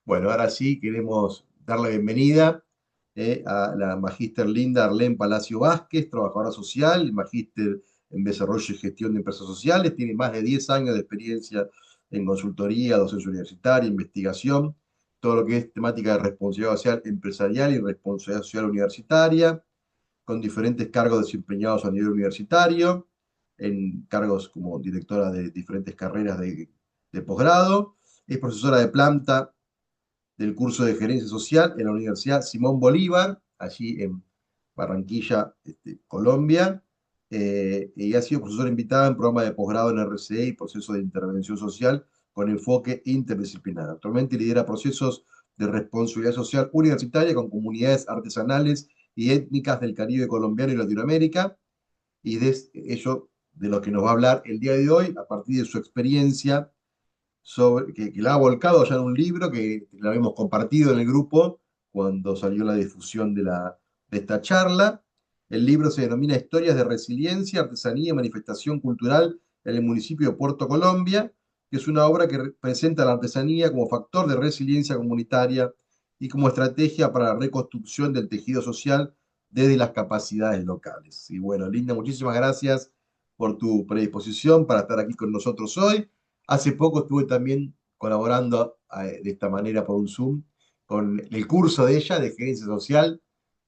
Bueno, ahora sí queremos dar la bienvenida a la magíster Linda Arlén Palacio Vázquez, trabajadora social, magíster en desarrollo y gestión de empresas sociales, tiene más de 10 años de experiencia en consultoría, docencia universitaria, investigación, todo lo que es temática de responsabilidad social empresarial y responsabilidad social universitaria, con diferentes cargos desempeñados a nivel universitario, en cargos como directora de diferentes carreras de posgrado, es profesora de planta del curso de Gerencia Social en la Universidad Simón Bolívar, allí en Barranquilla, Colombia, y ha sido profesora invitada en programas de posgrado en RCE y procesos de intervención social con enfoque interdisciplinar. Actualmente lidera procesos de responsabilidad social universitaria con comunidades artesanales y étnicas del Caribe colombiano y Latinoamérica, y de ello de lo que nos va a hablar el día de hoy, a partir de su experiencia que la ha volcado ya en un libro que lo habíamos compartido en el grupo cuando salió la difusión de esta charla. El libro se denomina Historias de Resiliencia, Artesanía y Manifestación Cultural en el municipio de Puerto Colombia, que es una obra que presenta la artesanía como factor de resiliencia comunitaria y como estrategia para la reconstrucción del tejido social desde las capacidades locales. Y bueno, Linda, muchísimas gracias por tu predisposición para estar aquí con nosotros hoy. Hace poco estuve también colaborando de esta manera por un Zoom con el curso de ella de gerencia social,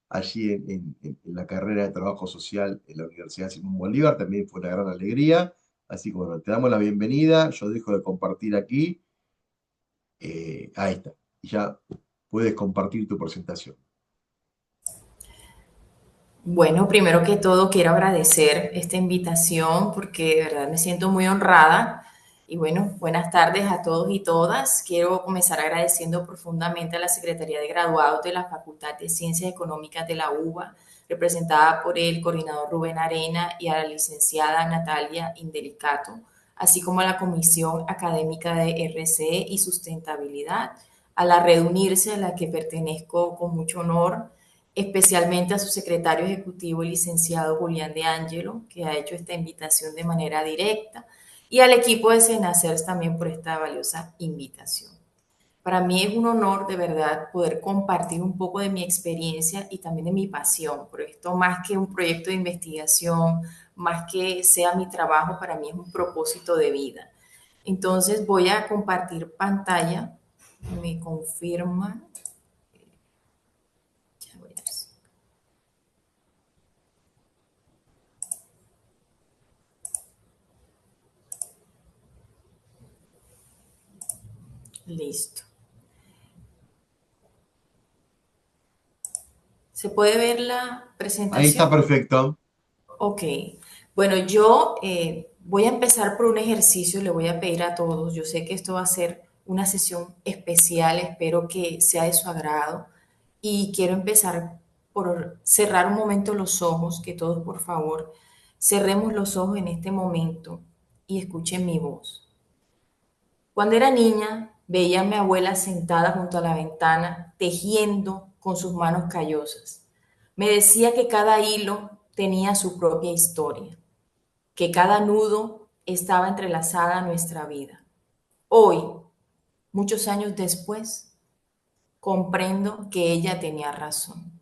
allí en la carrera de trabajo social en la Universidad Simón Bolívar. También fue una gran alegría. Así que bueno, te damos la bienvenida. Yo dejo de compartir aquí. Ahí está. Y ya puedes compartir tu presentación. Bueno, primero que todo quiero agradecer esta invitación porque de verdad me siento muy honrada. Y bueno, buenas tardes a todos y todas. Quiero comenzar agradeciendo profundamente a la Secretaría de Graduados de la Facultad de Ciencias Económicas de la UBA, representada por el coordinador Rubén Arena y a la licenciada Natalia Indelicato, así como a la Comisión Académica de RCE y Sustentabilidad, a la Red Unirse, a la que pertenezco con mucho honor, especialmente a su secretario ejecutivo, el licenciado Julián de Ángelo, que ha hecho esta invitación de manera directa, y al equipo de Senacers también por esta valiosa invitación. Para mí es un honor de verdad poder compartir un poco de mi experiencia y también de mi pasión por esto, más que un proyecto de investigación, más que sea mi trabajo, para mí es un propósito de vida. Entonces voy a compartir pantalla, me confirma. Ya voy a ver. Listo. ¿Se puede ver la Ahí está presentación? perfecto. Ok. Bueno, yo voy a empezar por un ejercicio, le voy a pedir a todos, yo sé que esto va a ser una sesión especial, espero que sea de su agrado y quiero empezar por cerrar un momento los ojos, que todos por favor cerremos los ojos en este momento y escuchen mi voz. Cuando era niña, veía a mi abuela sentada junto a la ventana, tejiendo con sus manos callosas. Me decía que cada hilo tenía su propia historia, que cada nudo estaba entrelazada a nuestra vida. Hoy, muchos años después, comprendo que ella tenía razón.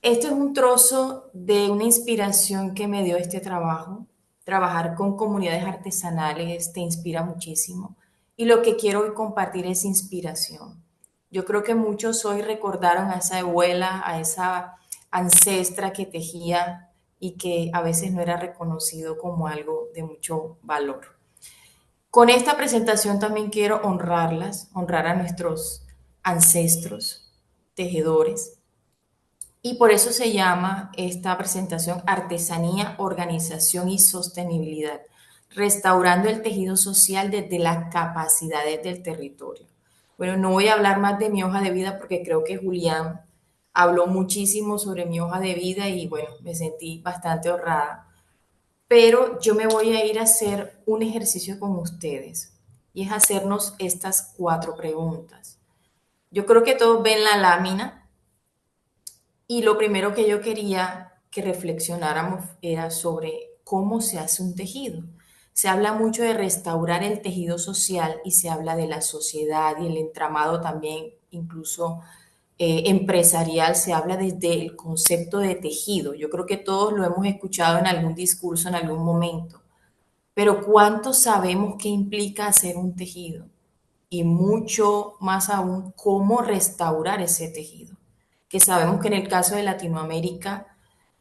Esto es un trozo de una inspiración que me dio este trabajo. Trabajar con comunidades artesanales te inspira muchísimo. Y lo que quiero hoy compartir es inspiración. Yo creo que muchos hoy recordaron a esa abuela, a esa ancestra que tejía y que a veces no era reconocido como algo de mucho valor. Con esta presentación también quiero honrarlas, honrar a nuestros ancestros, tejedores, y por eso se llama esta presentación Artesanía, Organización y Sostenibilidad, restaurando el tejido social desde las capacidades del territorio. Bueno, no voy a hablar más de mi hoja de vida porque creo que Julián habló muchísimo sobre mi hoja de vida y bueno, me sentí bastante honrada. Pero yo me voy a ir a hacer un ejercicio con ustedes y es hacernos estas 4 preguntas. Yo creo que todos ven la lámina y lo primero que yo quería que reflexionáramos era sobre cómo se hace un tejido. Se habla mucho de restaurar el tejido social y se habla de la sociedad y el entramado también, incluso empresarial, se habla desde el concepto de tejido. Yo creo que todos lo hemos escuchado en algún discurso, en algún momento, pero ¿cuánto sabemos qué implica hacer un tejido? Y mucho más aún, cómo restaurar ese tejido. Que sabemos que en el caso de Latinoamérica,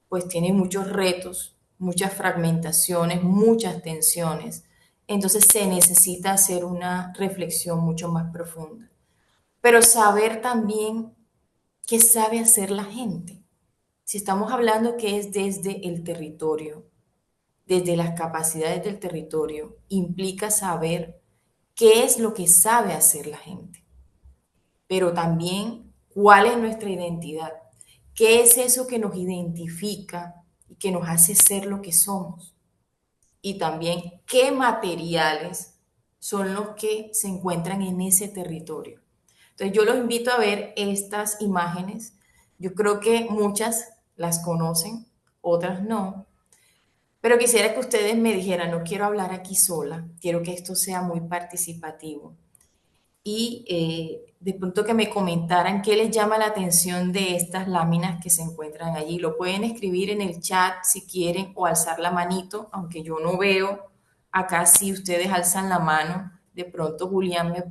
pues tiene muchos retos, muchas fragmentaciones, muchas tensiones. Entonces se necesita hacer una reflexión mucho más profunda. Pero saber también qué sabe hacer la gente. Si estamos hablando que es desde el territorio, desde las capacidades del territorio, implica saber qué es lo que sabe hacer la gente, pero también cuál es nuestra identidad, qué es eso que nos identifica y que nos hace ser lo que somos, y también qué materiales son los que se encuentran en ese territorio. Entonces yo los invito a ver estas imágenes. Yo creo que muchas las conocen, otras no, pero quisiera que ustedes me dijeran, no quiero hablar aquí sola, quiero que esto sea muy participativo. Y de pronto que me comentaran qué les llama la atención de estas láminas que se encuentran allí. Lo pueden escribir en el chat si quieren o alzar la manito, aunque yo no veo acá si ustedes alzan la mano. De pronto Julián me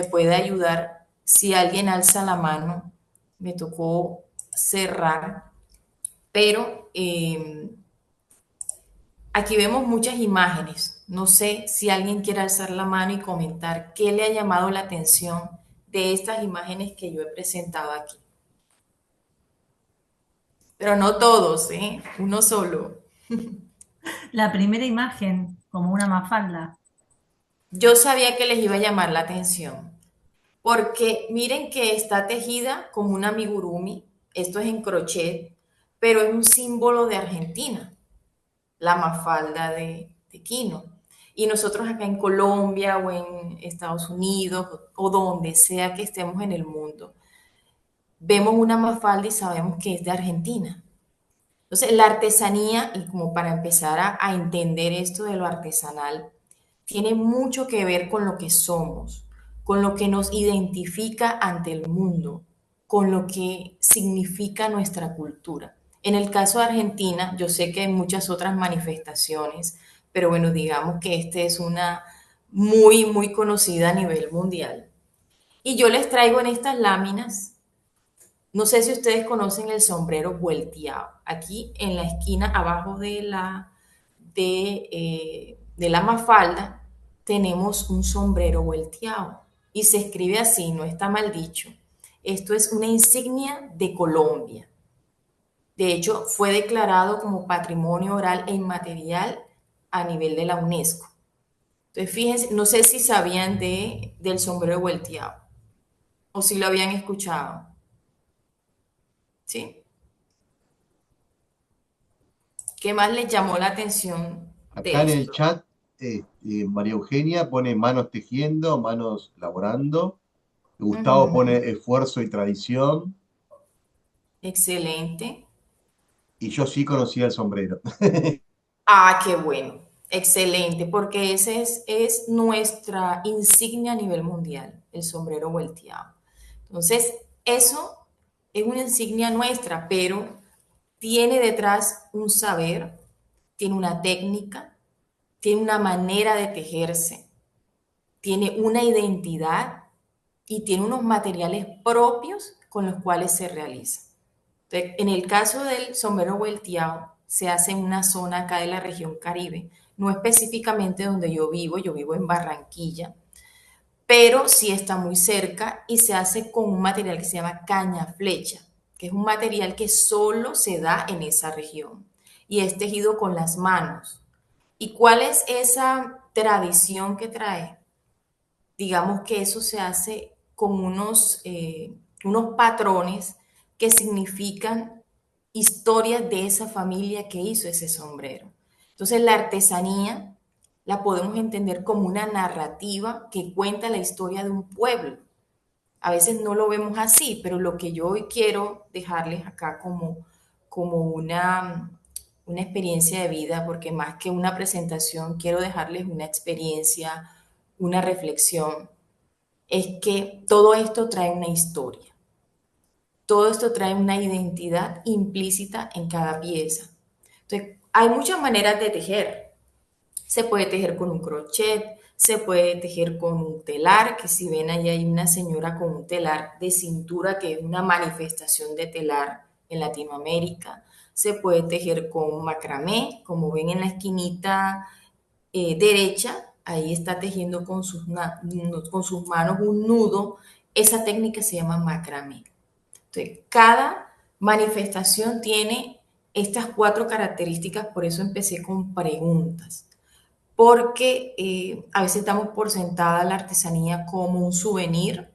puede ayudar. Si alguien alza la mano, me tocó cerrar, pero aquí vemos muchas imágenes. No sé si alguien quiere alzar la mano y comentar qué le ha llamado la atención de estas imágenes que yo he presentado aquí. Pero no todos, ¿eh? Uno solo. La primera imagen, como una mafalda. Yo sabía que les iba a llamar la atención, porque miren que está tejida como un amigurumi, esto es en crochet, pero es un símbolo de Argentina, la mafalda de Quino. Y nosotros acá en Colombia o en Estados Unidos o donde sea que estemos en el mundo, vemos una mafalda y sabemos que es de Argentina. Entonces, la artesanía, y como para empezar a entender esto de lo artesanal, tiene mucho que ver con lo que somos, con lo que nos identifica ante el mundo, con lo que significa nuestra cultura. En el caso de Argentina, yo sé que hay muchas otras manifestaciones, pero bueno, digamos que esta es una muy, muy conocida a nivel mundial. Y yo les traigo en estas láminas, no sé si ustedes conocen el sombrero vuelteado. Aquí en la esquina abajo de la mafalda tenemos un sombrero volteado y se escribe así, no está mal dicho. Esto es una insignia de Colombia. De hecho, fue declarado como patrimonio oral e inmaterial a nivel de la UNESCO. Entonces, fíjense, no sé si sabían del sombrero volteado o si lo habían escuchado. ¿Sí? ¿Qué más les llamó la atención Acá de en el esto? chat, María Eugenia pone manos tejiendo, manos laborando. Gustavo pone Ujú. esfuerzo y tradición. Excelente. Y yo sí conocía el sombrero. Ah, qué bueno. Excelente, porque ese es nuestra insignia a nivel mundial, el sombrero volteado. Entonces, eso es una insignia nuestra, pero tiene detrás un saber, tiene una técnica, tiene una manera de tejerse, tiene una identidad y tiene unos materiales propios con los cuales se realiza. Entonces, en el caso del sombrero volteado, se hace en una zona acá de la región Caribe, no específicamente donde yo vivo en Barranquilla, pero sí está muy cerca y se hace con un material que se llama caña flecha, que es un material que solo se da en esa región y es tejido con las manos. ¿Y cuál es esa tradición que trae? Digamos que eso se hace con unos patrones que significan historias de esa familia que hizo ese sombrero. Entonces la artesanía la podemos entender como una narrativa que cuenta la historia de un pueblo. A veces no lo vemos así, pero lo que yo hoy quiero dejarles acá como una experiencia de vida, porque más que una presentación, quiero dejarles una experiencia, una reflexión, es que todo esto trae una historia. Todo esto trae una identidad implícita en cada pieza. Entonces, hay muchas maneras de tejer. Se puede tejer con un crochet, se puede tejer con un telar, que si ven ahí hay una señora con un telar de cintura, que es una manifestación de telar en Latinoamérica. Se puede tejer con macramé, como ven en la esquinita derecha, ahí está tejiendo con sus manos un nudo. Esa técnica se llama macramé. Entonces, cada manifestación tiene estas 4 características, por eso empecé con preguntas, porque a veces damos por sentada la artesanía como un souvenir,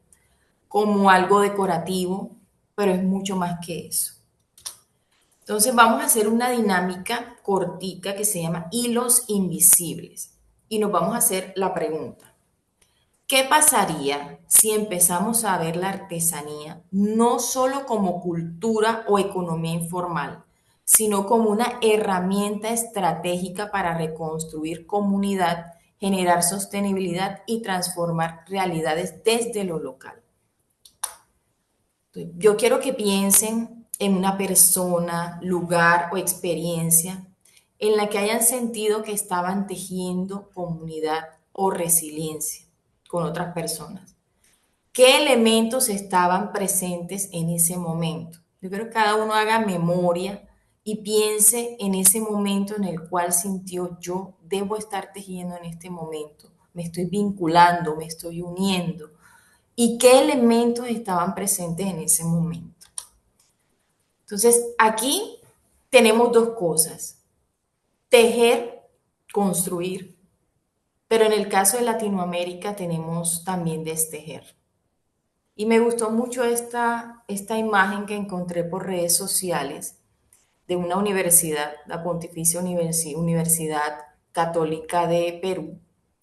como algo decorativo, pero es mucho más que eso. Entonces vamos a hacer una dinámica cortica que se llama hilos invisibles y nos vamos a hacer la pregunta: ¿qué pasaría si empezamos a ver la artesanía no solo como cultura o economía informal, sino como una herramienta estratégica para reconstruir comunidad, generar sostenibilidad y transformar realidades desde lo local? Entonces, yo quiero que piensen en una persona, lugar o experiencia en la que hayan sentido que estaban tejiendo comunidad o resiliencia con otras personas. ¿Qué elementos estaban presentes en ese momento? Yo quiero que cada uno haga memoria y piense en ese momento en el cual sintió: yo debo estar tejiendo en este momento, me estoy vinculando, me estoy uniendo. ¿Y qué elementos estaban presentes en ese momento? Entonces, aquí tenemos 2 cosas: tejer, construir, pero en el caso de Latinoamérica tenemos también destejer. Y me gustó mucho esta imagen que encontré por redes sociales de una universidad, la Pontificia Universidad Católica de Perú.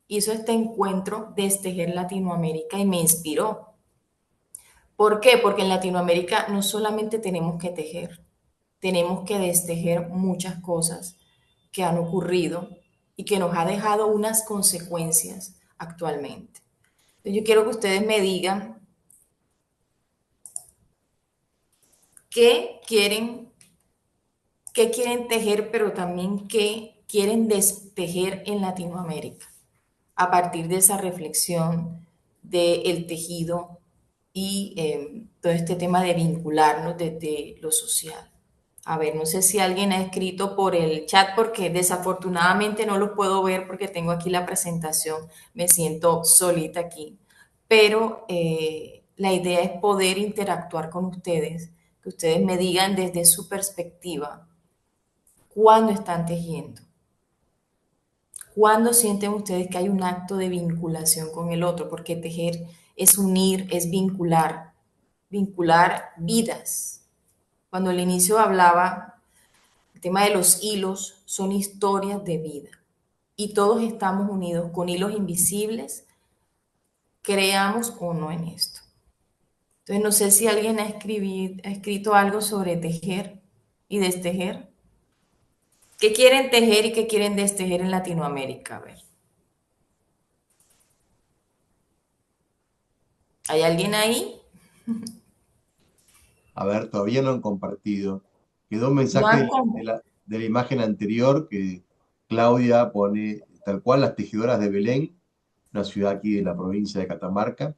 Hizo este encuentro Destejer Latinoamérica y me inspiró. ¿Por qué? Porque en Latinoamérica no solamente tenemos que tejer, tenemos que destejer muchas cosas que han ocurrido y que nos ha dejado unas consecuencias actualmente. Entonces, yo quiero que ustedes me digan qué quieren, qué quieren tejer, pero también qué quieren destejer en Latinoamérica a partir de esa reflexión del tejido y todo este tema de vincularnos desde lo social. A ver, no sé si alguien ha escrito por el chat, porque desafortunadamente no lo puedo ver porque tengo aquí la presentación, me siento solita aquí, pero la idea es poder interactuar con ustedes, que ustedes me digan desde su perspectiva cuándo están tejiendo, cuándo sienten ustedes que hay un acto de vinculación con el otro, porque tejer es unir, es vincular, vincular vidas. Cuando al inicio hablaba, el tema de los hilos son historias de vida y todos estamos unidos con hilos invisibles, creamos o no en esto. Entonces, no sé si alguien ha escrito algo sobre tejer y destejer. ¿Qué quieren tejer y qué quieren destejer en Latinoamérica? A ver, ¿hay alguien ahí? A ver, todavía no han compartido. Quedó un No mensaje han como. de la imagen anterior que Claudia pone tal cual: las tejedoras de Belén, una ciudad aquí de la provincia de Catamarca,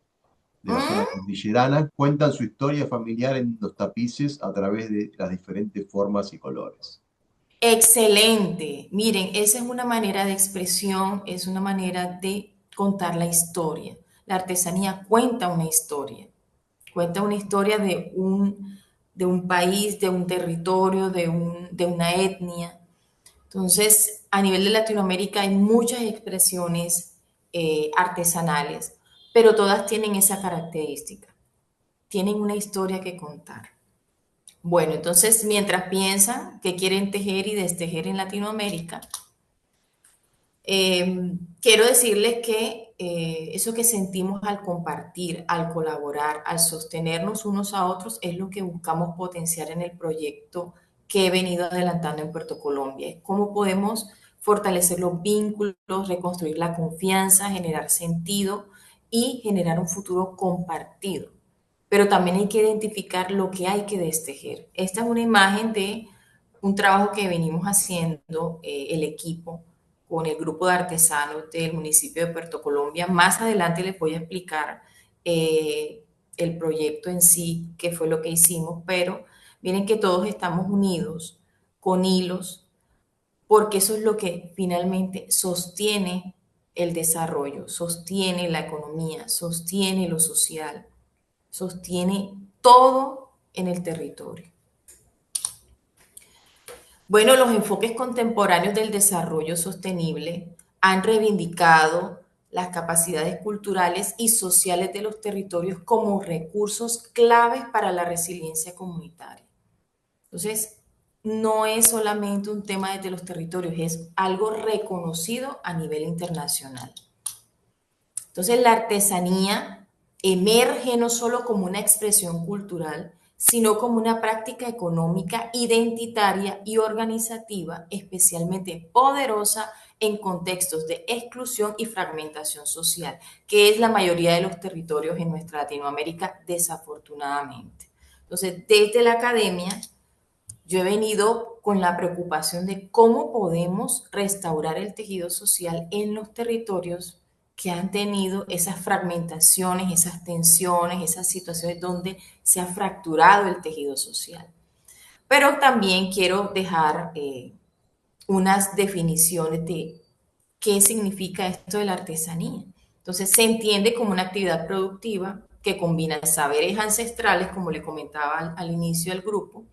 de la zona ¿Mm? cordillerana, cuentan su historia familiar en los tapices a través de las diferentes formas y colores. Excelente. Miren, esa es una manera de expresión, es una manera de contar la historia. La artesanía cuenta una historia de un país, de un territorio, de una etnia. Entonces, a nivel de Latinoamérica hay muchas expresiones artesanales, pero todas tienen esa característica, tienen una historia que contar. Bueno, entonces, mientras piensan que quieren tejer y destejer en Latinoamérica, quiero decirles que eso que sentimos al compartir, al colaborar, al sostenernos unos a otros, es lo que buscamos potenciar en el proyecto que he venido adelantando en Puerto Colombia. Es cómo podemos fortalecer los vínculos, reconstruir la confianza, generar sentido y generar un futuro compartido. Pero también hay que identificar lo que hay que destejer. Esta es una imagen de un trabajo que venimos haciendo el equipo con el grupo de artesanos del municipio de Puerto Colombia. Más adelante les voy a explicar el proyecto en sí, qué fue lo que hicimos, pero miren que todos estamos unidos con hilos, porque eso es lo que finalmente sostiene el desarrollo, sostiene la economía, sostiene lo social, sostiene todo en el territorio. Bueno, los enfoques contemporáneos del desarrollo sostenible han reivindicado las capacidades culturales y sociales de los territorios como recursos claves para la resiliencia comunitaria. Entonces, no es solamente un tema desde los territorios, es algo reconocido a nivel internacional. Entonces, la artesanía emerge no solo como una expresión cultural, sino como una práctica económica, identitaria y organizativa, especialmente poderosa en contextos de exclusión y fragmentación social, que es la mayoría de los territorios en nuestra Latinoamérica, desafortunadamente. Entonces, desde la academia, yo he venido con la preocupación de cómo podemos restaurar el tejido social en los territorios que han tenido esas fragmentaciones, esas tensiones, esas situaciones donde se ha fracturado el tejido social. Pero también quiero dejar unas definiciones de qué significa esto de la artesanía. Entonces, se entiende como una actividad productiva que combina saberes ancestrales, como le comentaba al inicio del grupo,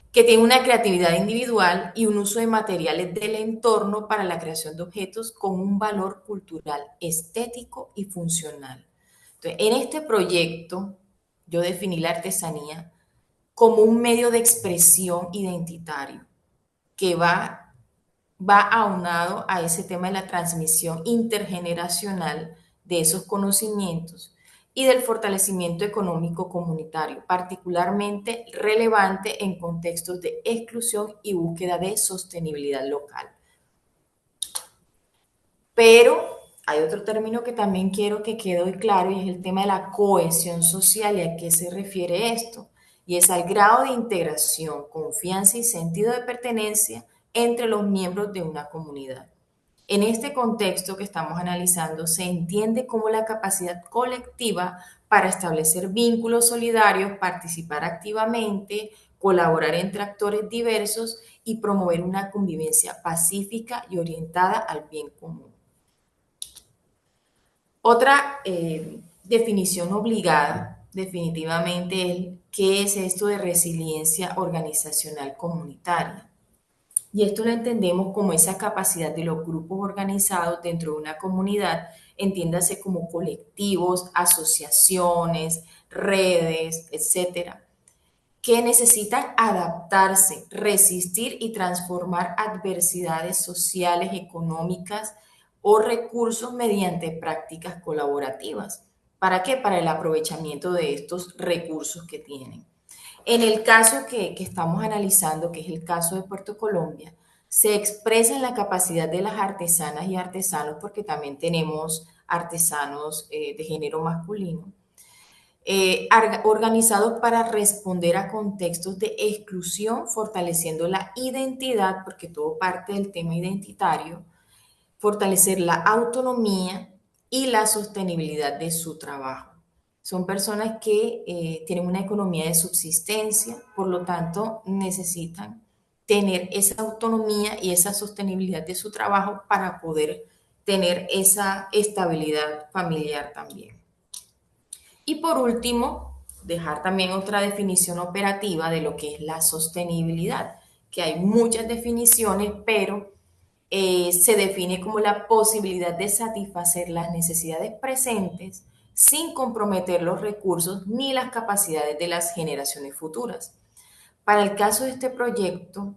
que tiene una creatividad individual y un uso de materiales del entorno para la creación de objetos con un valor cultural, estético y funcional. Entonces, en este proyecto, yo definí la artesanía como un medio de expresión identitario que va aunado a ese tema de la transmisión intergeneracional de esos conocimientos y del fortalecimiento económico comunitario, particularmente relevante en contextos de exclusión y búsqueda de sostenibilidad local. Pero hay otro término que también quiero que quede hoy claro y es el tema de la cohesión social. ¿Y a qué se refiere esto? Y es al grado de integración, confianza y sentido de pertenencia entre los miembros de una comunidad. En este contexto que estamos analizando, se entiende como la capacidad colectiva para establecer vínculos solidarios, participar activamente, colaborar entre actores diversos y promover una convivencia pacífica y orientada al bien común. Otra definición obligada, definitivamente, es qué es esto de resiliencia organizacional comunitaria. Y esto lo entendemos como esa capacidad de los grupos organizados dentro de una comunidad, entiéndase como colectivos, asociaciones, redes, etcétera, que necesitan adaptarse, resistir y transformar adversidades sociales, económicas o recursos mediante prácticas colaborativas. ¿Para qué? Para el aprovechamiento de estos recursos que tienen. En el caso que estamos analizando, que es el caso de Puerto Colombia, se expresa en la capacidad de las artesanas y artesanos, porque también tenemos artesanos de género masculino, organizados para responder a contextos de exclusión, fortaleciendo la identidad, porque todo parte del tema identitario, fortalecer la autonomía y la sostenibilidad de su trabajo. Son personas que tienen una economía de subsistencia, por lo tanto necesitan tener esa autonomía y esa sostenibilidad de su trabajo para poder tener esa estabilidad familiar también. Y por último, dejar también otra definición operativa de lo que es la sostenibilidad, que hay muchas definiciones, pero se define como la posibilidad de satisfacer las necesidades presentes sin comprometer los recursos ni las capacidades de las generaciones futuras. Para el caso de este proyecto,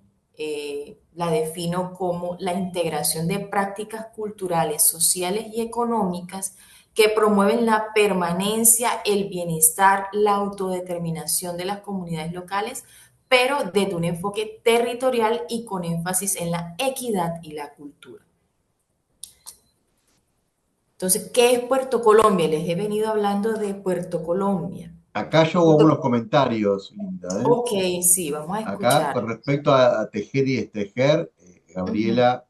la defino como la integración de prácticas culturales, sociales y económicas que promueven la permanencia, el bienestar, la autodeterminación de las comunidades locales pero desde un enfoque territorial y con énfasis en la equidad y la cultura. Entonces, ¿qué es Puerto Colombia? Les he venido hablando de Puerto Colombia. Acá yo hago unos comentarios, Linda, ¿eh? Ok, sí, vamos a Acá, con escuchar. respecto a tejer y destejer, Ujú. Gabriela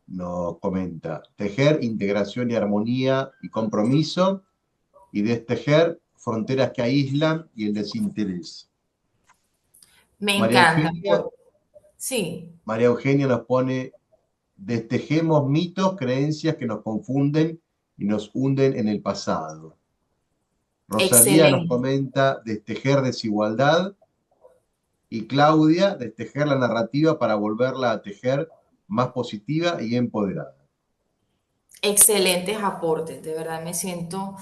nos comenta, tejer, integración y armonía y compromiso, y destejer, fronteras que aíslan y el desinterés. Me María encanta. Eugenia, Sí, María Eugenia nos pone, destejemos mitos, creencias que nos confunden y nos hunden en el pasado. Rosalía nos excelente. comenta, destejer desigualdad, y Claudia, destejer la narrativa para volverla a tejer más positiva y empoderada. Excelentes aportes. De verdad me siento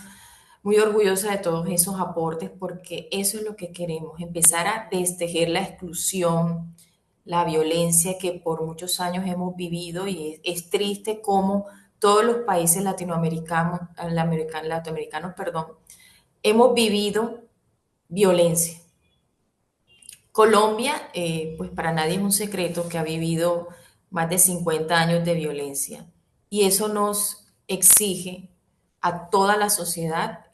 muy orgullosa de todos esos aportes porque eso es lo que queremos, empezar a destejer la exclusión, la violencia que por muchos años hemos vivido y es triste como todos los países latinoamericanos, perdón, hemos vivido violencia. Colombia, pues para nadie es un secreto que ha vivido más de 50 años de violencia y eso nos exige a toda la sociedad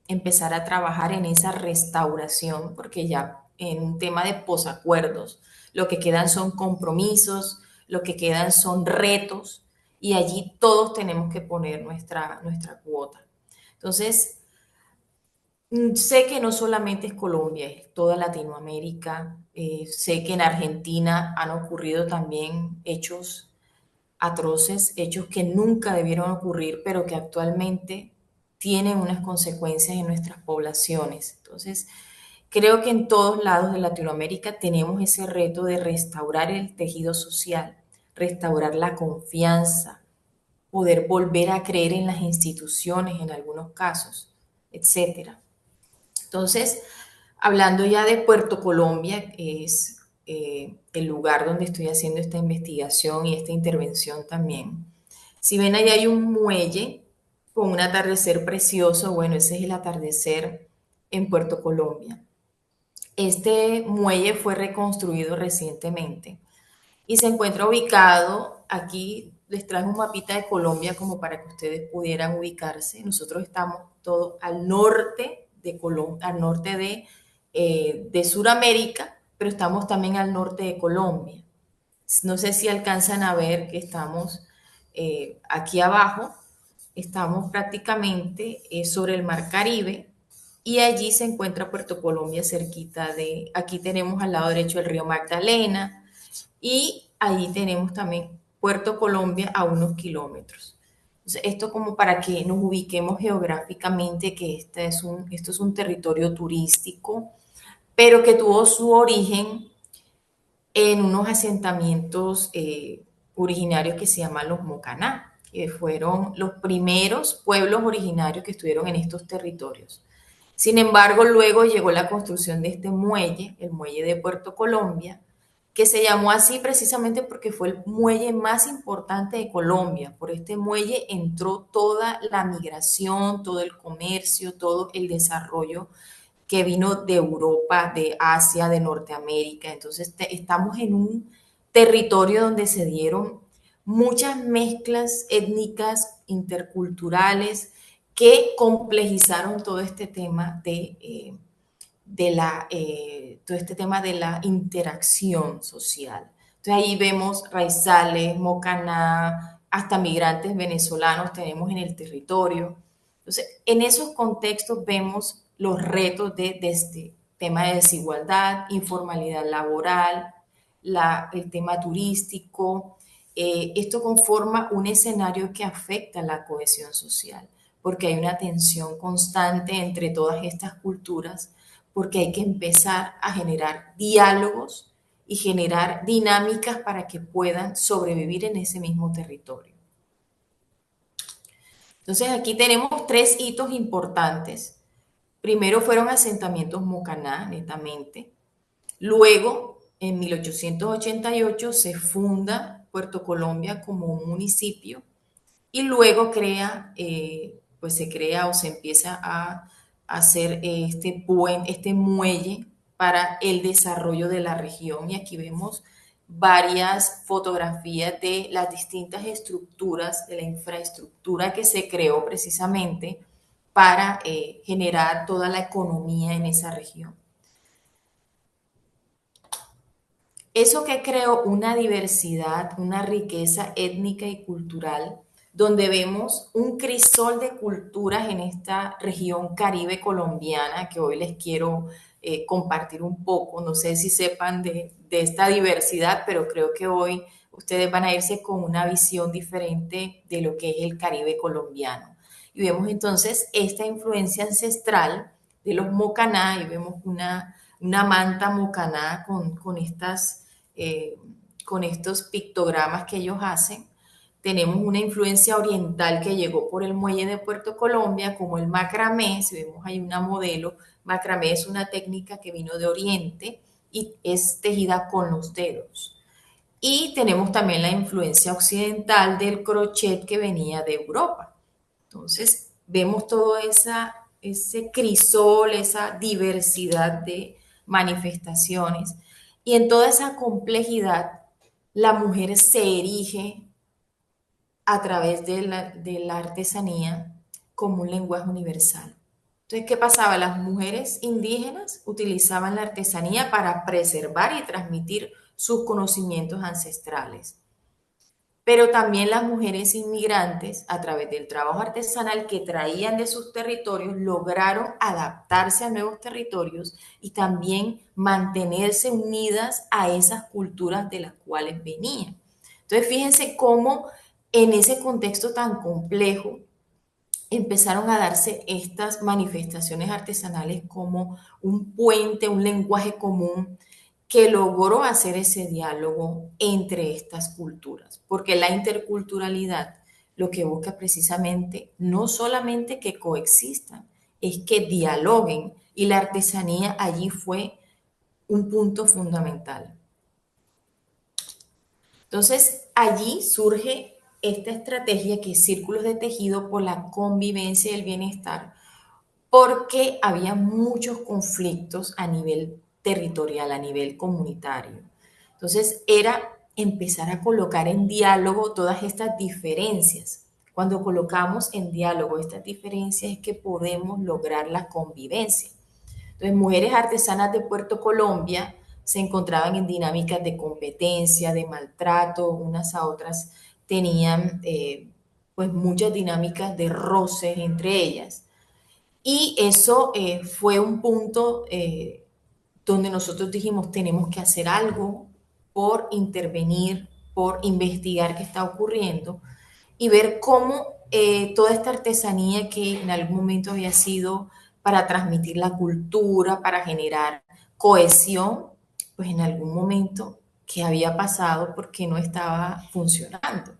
empezar a trabajar en esa restauración, porque ya en un tema de posacuerdos, lo que quedan son compromisos, lo que quedan son retos y allí todos tenemos que poner nuestra cuota. Entonces, sé que no solamente es Colombia, es toda Latinoamérica. Sé que en Argentina han ocurrido también hechos atroces, hechos que nunca debieron ocurrir, pero que actualmente tienen unas consecuencias en nuestras poblaciones. Entonces, creo que en todos lados de Latinoamérica tenemos ese reto de restaurar el tejido social, restaurar la confianza, poder volver a creer en las instituciones en algunos casos, etcétera. Entonces, hablando ya de Puerto Colombia, que es el lugar donde estoy haciendo esta investigación y esta intervención también. Si ven, ahí hay un muelle con un atardecer precioso. Bueno, ese es el atardecer en Puerto Colombia. Este muelle fue reconstruido recientemente y se encuentra ubicado aquí. Les traje un mapita de Colombia como para que ustedes pudieran ubicarse. Nosotros estamos todo al norte de Colombia, al norte de Sudamérica, pero estamos también al norte de Colombia. No sé si alcanzan a ver que estamos aquí abajo, estamos prácticamente sobre el Mar Caribe y allí se encuentra Puerto Colombia cerquita de, aquí tenemos al lado derecho el río Magdalena, y ahí tenemos también Puerto Colombia a unos kilómetros. Entonces, esto como para que nos ubiquemos geográficamente, que esto es un territorio turístico, pero que tuvo su origen en unos asentamientos originarios que se llaman los Mocaná, que fueron los primeros pueblos originarios que estuvieron en estos territorios. Sin embargo, luego llegó la construcción de este muelle, el muelle de Puerto Colombia, que se llamó así precisamente porque fue el muelle más importante de Colombia. Por este muelle entró toda la migración, todo el comercio, todo el desarrollo que vino de Europa, de Asia, de Norteamérica. Entonces estamos en un territorio donde se dieron muchas mezclas étnicas, interculturales, que complejizaron todo este tema todo este tema de la interacción social. Entonces ahí vemos raizales, mocaná, hasta migrantes venezolanos tenemos en el territorio. Entonces, en esos contextos vemos los retos de este tema de desigualdad, informalidad laboral, el tema turístico. Esto conforma un escenario que afecta la cohesión social, porque hay una tensión constante entre todas estas culturas, porque hay que empezar a generar diálogos y generar dinámicas para que puedan sobrevivir en ese mismo territorio. Entonces aquí tenemos tres hitos importantes. Primero fueron asentamientos mocaná, netamente. Luego, en 1888, se funda Puerto Colombia como un municipio y luego pues se crea o se empieza a hacer este muelle para el desarrollo de la región. Y aquí vemos varias fotografías de las distintas estructuras, de la infraestructura que se creó precisamente para generar toda la economía en esa región. Eso que creó una diversidad, una riqueza étnica y cultural, donde vemos un crisol de culturas en esta región caribe colombiana que hoy les quiero compartir un poco. No sé si sepan de esta diversidad, pero creo que hoy ustedes van a irse con una visión diferente de lo que es el Caribe colombiano. Y vemos entonces esta influencia ancestral de los mocaná, y vemos una manta mocaná eh, con estos pictogramas que ellos hacen. Tenemos una influencia oriental que llegó por el muelle de Puerto Colombia, como el macramé. Si vemos ahí una modelo, macramé es una técnica que vino de Oriente y es tejida con los dedos. Y tenemos también la influencia occidental del crochet que venía de Europa. Entonces, vemos todo ese crisol, esa diversidad de manifestaciones. Y en toda esa complejidad, la mujer se erige a través de la artesanía como un lenguaje universal. Entonces, ¿qué pasaba? Las mujeres indígenas utilizaban la artesanía para preservar y transmitir sus conocimientos ancestrales, pero también las mujeres inmigrantes, a través del trabajo artesanal que traían de sus territorios, lograron adaptarse a nuevos territorios y también mantenerse unidas a esas culturas de las cuales venían. Entonces, fíjense cómo en ese contexto tan complejo empezaron a darse estas manifestaciones artesanales como un puente, un lenguaje común que logró hacer ese diálogo entre estas culturas, porque la interculturalidad lo que busca precisamente no solamente que coexistan, es que dialoguen, y la artesanía allí fue un punto fundamental. Entonces, allí surge esta estrategia que es círculos de tejido por la convivencia y el bienestar, porque había muchos conflictos a nivel territorial, a nivel comunitario. Entonces, era empezar a colocar en diálogo todas estas diferencias. Cuando colocamos en diálogo estas diferencias es que podemos lograr la convivencia. Entonces, mujeres artesanas de Puerto Colombia se encontraban en dinámicas de competencia, de maltrato, unas a otras tenían pues muchas dinámicas de roces entre ellas. Y eso fue un punto donde nosotros dijimos, tenemos que hacer algo por intervenir, por investigar qué está ocurriendo y ver cómo toda esta artesanía que en algún momento había sido para transmitir la cultura, para generar cohesión, pues en algún momento qué había pasado porque no estaba funcionando.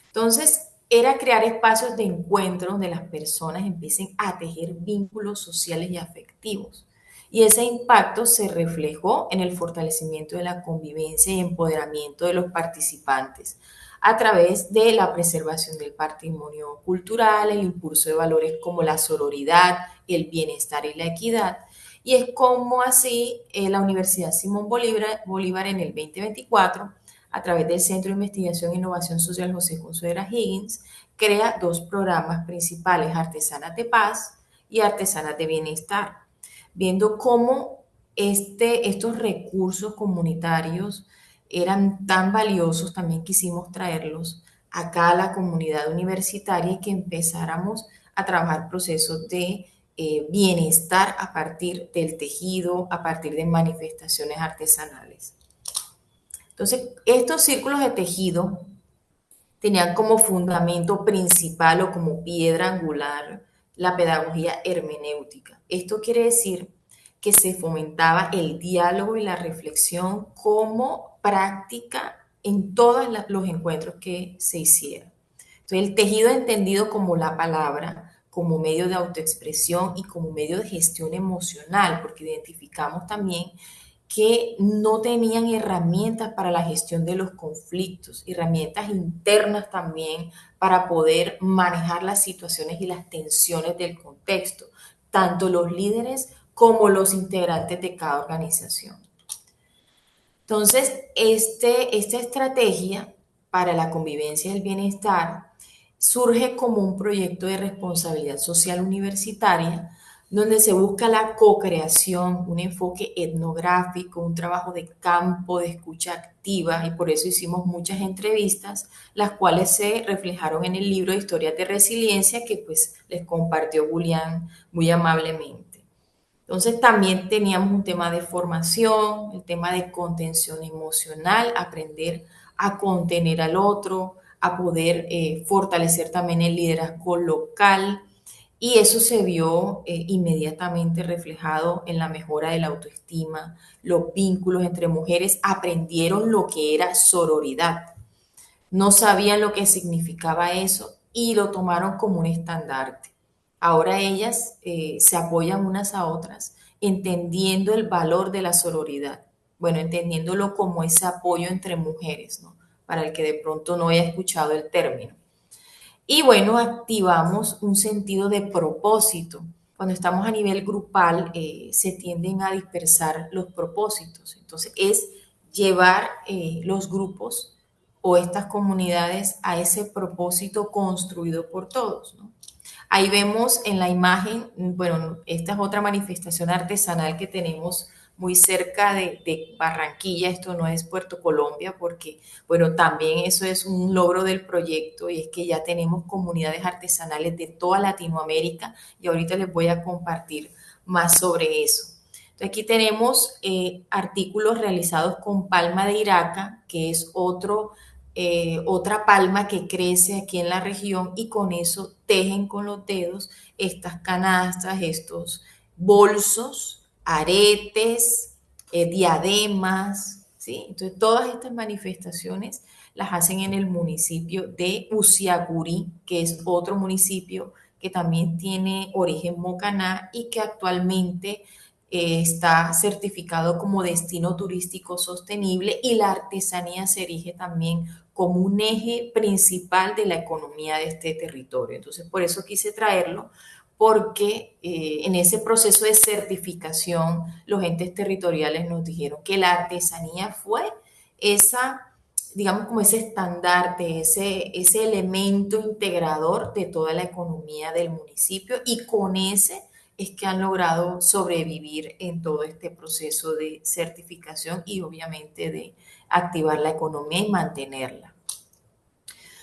Entonces, era crear espacios de encuentro donde las personas empiecen a tejer vínculos sociales y afectivos. Y ese impacto se reflejó en el fortalecimiento de la convivencia y empoderamiento de los participantes a través de la preservación del patrimonio cultural, el impulso de valores como la sororidad, el bienestar y la equidad. Y es como así la Universidad Simón Bolívar en el 2024, a través del Centro de Investigación e Innovación Social José Consuegra Higgins, crea dos programas principales, Artesanas de Paz y Artesanas de Bienestar, viendo cómo estos recursos comunitarios eran tan valiosos, también quisimos traerlos acá a la comunidad universitaria y que empezáramos a trabajar procesos de bienestar a partir del tejido, a partir de manifestaciones artesanales. Entonces, estos círculos de tejido tenían como fundamento principal o como piedra angular la pedagogía hermenéutica. Esto quiere decir que se fomentaba el diálogo y la reflexión como práctica en todos los encuentros que se hicieran. Entonces, el tejido entendido como la palabra, como medio de autoexpresión y como medio de gestión emocional, porque identificamos también que no tenían herramientas para la gestión de los conflictos, herramientas internas también para poder manejar las situaciones y las tensiones del contexto, tanto los líderes como los integrantes de cada organización. Entonces, esta estrategia para la convivencia y el bienestar surge como un proyecto de responsabilidad social universitaria donde se busca la co-creación, un enfoque etnográfico, un trabajo de campo, de escucha activa, y por eso hicimos muchas entrevistas, las cuales se reflejaron en el libro de Historias de Resiliencia que pues les compartió Julián muy amablemente. Entonces también teníamos un tema de formación, el tema de contención emocional, aprender a contener al otro, a poder fortalecer también el liderazgo local, y eso se vio inmediatamente reflejado en la mejora de la autoestima, los vínculos entre mujeres aprendieron lo que era sororidad, no sabían lo que significaba eso y lo tomaron como un estandarte. Ahora ellas se apoyan unas a otras, entendiendo el valor de la sororidad. Bueno, entendiéndolo como ese apoyo entre mujeres, ¿no? Para el que de pronto no haya escuchado el término. Y bueno, activamos un sentido de propósito. Cuando estamos a nivel grupal, se tienden a dispersar los propósitos. Entonces, es llevar los grupos o estas comunidades a ese propósito construido por todos, ¿no? Ahí vemos en la imagen, bueno, esta es otra manifestación artesanal que tenemos muy cerca de Barranquilla, esto no es Puerto Colombia, porque, bueno, también eso es un logro del proyecto y es que ya tenemos comunidades artesanales de toda Latinoamérica y ahorita les voy a compartir más sobre eso. Entonces, aquí tenemos artículos realizados con palma de Iraca, que es otra palma que crece aquí en la región y con eso tejen con los dedos estas canastas, estos bolsos, aretes, diademas, ¿sí? Entonces todas estas manifestaciones las hacen en el municipio de Usiagurí, que es otro municipio que también tiene origen mocaná y que actualmente está certificado como destino turístico sostenible, y la artesanía se erige también como un eje principal de la economía de este territorio. Entonces, por eso quise traerlo, porque en ese proceso de certificación los entes territoriales nos dijeron que la artesanía fue esa, digamos, como ese estandarte, ese elemento integrador de toda la economía del municipio, y con ese es que han logrado sobrevivir en todo este proceso de certificación y obviamente de activar la economía y mantenerla.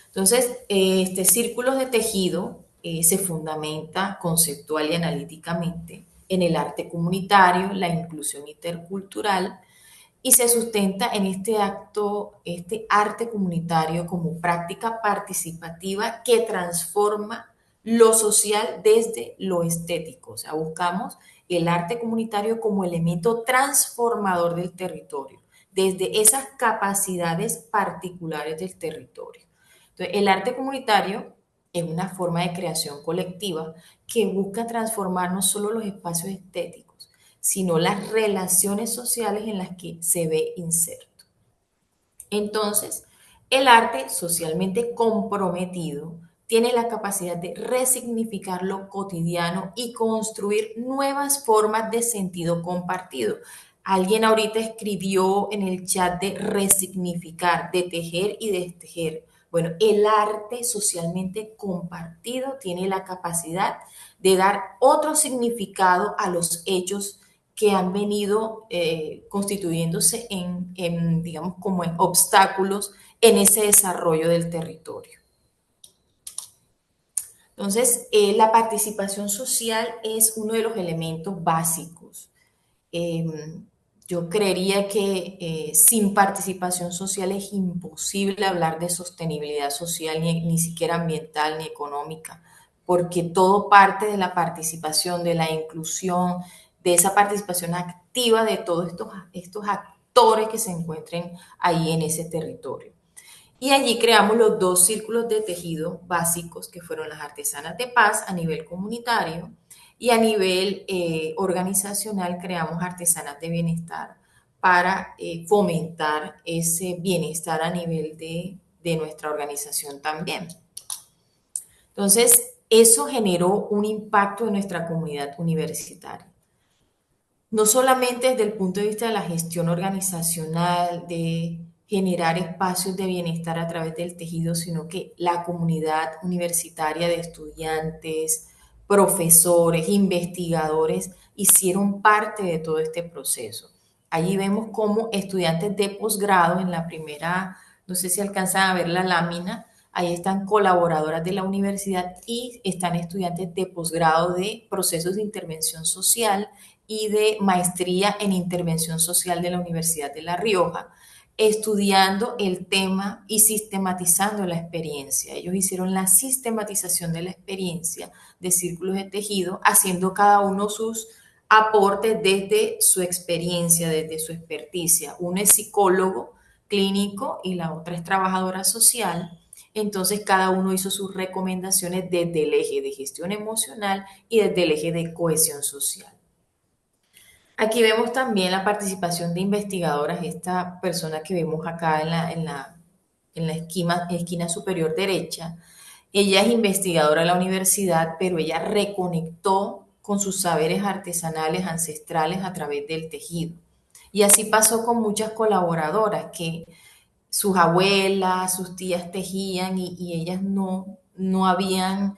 Entonces, este círculo de tejido se fundamenta conceptual y analíticamente en el arte comunitario, la inclusión intercultural, y se sustenta en este acto, este arte comunitario como práctica participativa que transforma lo social desde lo estético. O sea, buscamos el arte comunitario como elemento transformador del territorio, desde esas capacidades particulares del territorio. Entonces, el arte comunitario es una forma de creación colectiva que busca transformar no solo los espacios estéticos, sino las relaciones sociales en las que se ve inserto. Entonces, el arte socialmente comprometido tiene la capacidad de resignificar lo cotidiano y construir nuevas formas de sentido compartido. Alguien ahorita escribió en el chat de resignificar, de tejer y destejer. Bueno, el arte socialmente compartido tiene la capacidad de dar otro significado a los hechos que han venido constituyéndose digamos, como en obstáculos en ese desarrollo del territorio. Entonces, la participación social es uno de los elementos básicos. Yo creería que sin participación social es imposible hablar de sostenibilidad social, ni siquiera ambiental ni económica, porque todo parte de la participación, de la inclusión, de esa participación activa de todos estos actores que se encuentren ahí en ese territorio. Y allí creamos los dos círculos de tejido básicos, que fueron las artesanas de paz a nivel comunitario, y a nivel organizacional creamos artesanas de bienestar para fomentar ese bienestar a nivel de nuestra organización también. Entonces, eso generó un impacto en nuestra comunidad universitaria. no solamente desde el punto de vista de la gestión organizacional, de generar espacios de bienestar a través del tejido, sino que la comunidad universitaria de estudiantes, profesores, investigadores hicieron parte de todo este proceso. Allí vemos cómo estudiantes de posgrado en la primera, no sé si alcanzan a ver la lámina, ahí están colaboradoras de la universidad y están estudiantes de posgrado de procesos de intervención social y de maestría en intervención social de la Universidad de La Rioja, estudiando el tema y sistematizando la experiencia. Ellos hicieron la sistematización de la experiencia de círculos de tejido, haciendo cada uno sus aportes desde su experiencia, desde su experticia. Uno es psicólogo clínico y la otra es trabajadora social. Entonces, cada uno hizo sus recomendaciones desde el eje de gestión emocional y desde el eje de cohesión social. Aquí vemos también la participación de investigadoras, esta persona que vemos acá en la esquina superior derecha. Ella es investigadora de la universidad, pero ella reconectó con sus saberes artesanales ancestrales a través del tejido. Y así pasó con muchas colaboradoras que sus abuelas, sus tías tejían y ellas no habían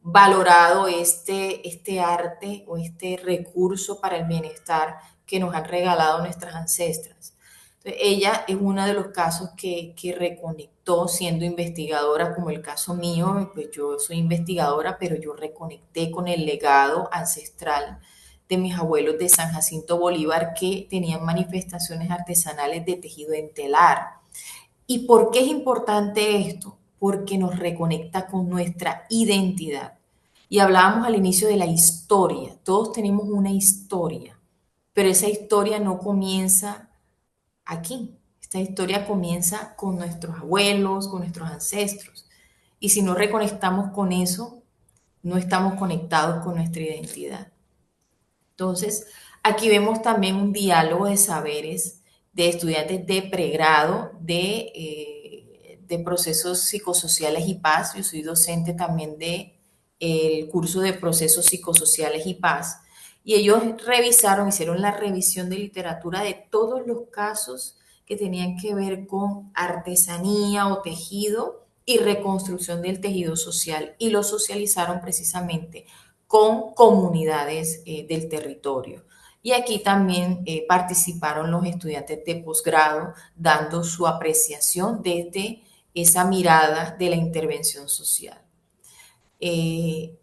valorado este arte o este recurso para el bienestar que nos han regalado nuestras ancestras. Entonces, ella es uno de los casos que reconectó siendo investigadora, como el caso mío, pues yo soy investigadora, pero yo reconecté con el legado ancestral de mis abuelos de San Jacinto Bolívar que tenían manifestaciones artesanales de tejido en telar. ¿Y por qué es importante esto? Porque nos reconecta con nuestra identidad. Y hablábamos al inicio de la historia. Todos tenemos una historia, pero esa historia no comienza aquí. Esta historia comienza con nuestros abuelos, con nuestros ancestros. Y si no reconectamos con eso, no estamos conectados con nuestra identidad. Entonces, aquí vemos también un diálogo de saberes de estudiantes de pregrado de procesos psicosociales y paz. Yo soy docente también de el curso de procesos psicosociales y paz. Y ellos revisaron, hicieron la revisión de literatura de todos los casos que tenían que ver con artesanía o tejido y reconstrucción del tejido social y lo socializaron precisamente con comunidades del territorio. Y aquí también participaron los estudiantes de posgrado dando su apreciación desde esa mirada de la intervención social. Eh,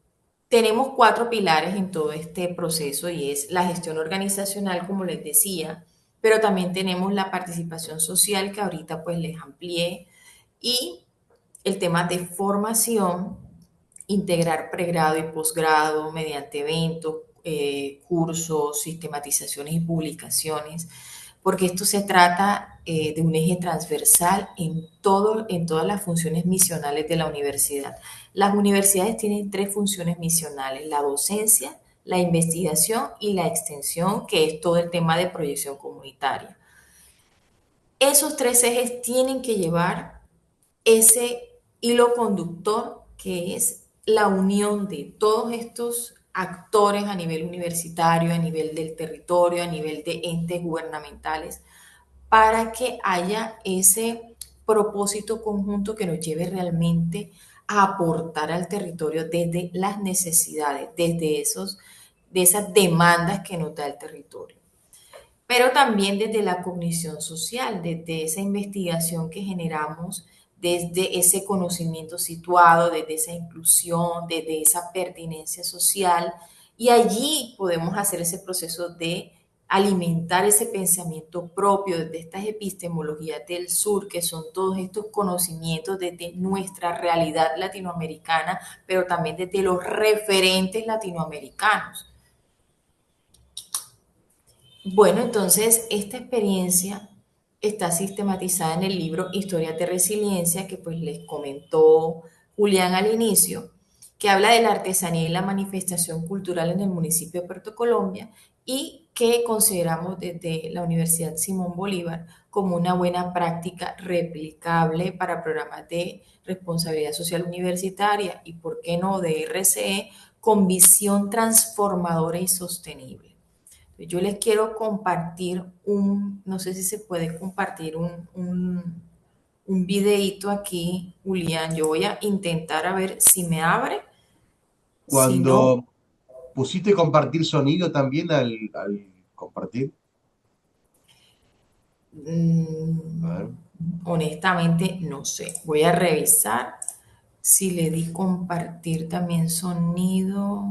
Tenemos cuatro pilares en todo este proceso y es la gestión organizacional, como les decía, pero también tenemos la participación social que ahorita pues les amplié y el tema de formación, integrar pregrado y posgrado mediante eventos, cursos, sistematizaciones y publicaciones, porque esto se trata de un eje transversal en todas las funciones misionales de la universidad. Las universidades tienen tres funciones misionales: la docencia, la investigación y la extensión, que es todo el tema de proyección comunitaria. Esos tres ejes tienen que llevar ese hilo conductor que es la unión de todos estos actores a nivel universitario, a nivel del territorio, a nivel de entes gubernamentales, para que haya ese propósito conjunto que nos lleve realmente a aportar al territorio desde las necesidades, de esas demandas que nos da el territorio, pero también desde la cognición social, desde esa investigación que generamos, desde ese conocimiento situado, desde esa inclusión, desde esa pertinencia social. Y allí podemos hacer ese proceso de alimentar ese pensamiento propio desde estas epistemologías del sur, que son todos estos conocimientos desde nuestra realidad latinoamericana, pero también desde los referentes latinoamericanos. Bueno, entonces esta experiencia está sistematizada en el libro Historias de Resiliencia, que pues les comentó Julián al inicio, que habla de la artesanía y la manifestación cultural en el municipio de Puerto Colombia y que consideramos desde la Universidad Simón Bolívar como una buena práctica replicable para programas de responsabilidad social universitaria y, por qué no, de RCE con visión transformadora y sostenible. Yo les quiero compartir no sé si se puede compartir un videíto aquí, Julián. Yo voy a intentar a ver si me abre. Si no, Cuando pusiste compartir sonido también al compartir. A ver. honestamente no sé. Voy a revisar si le di compartir también sonido.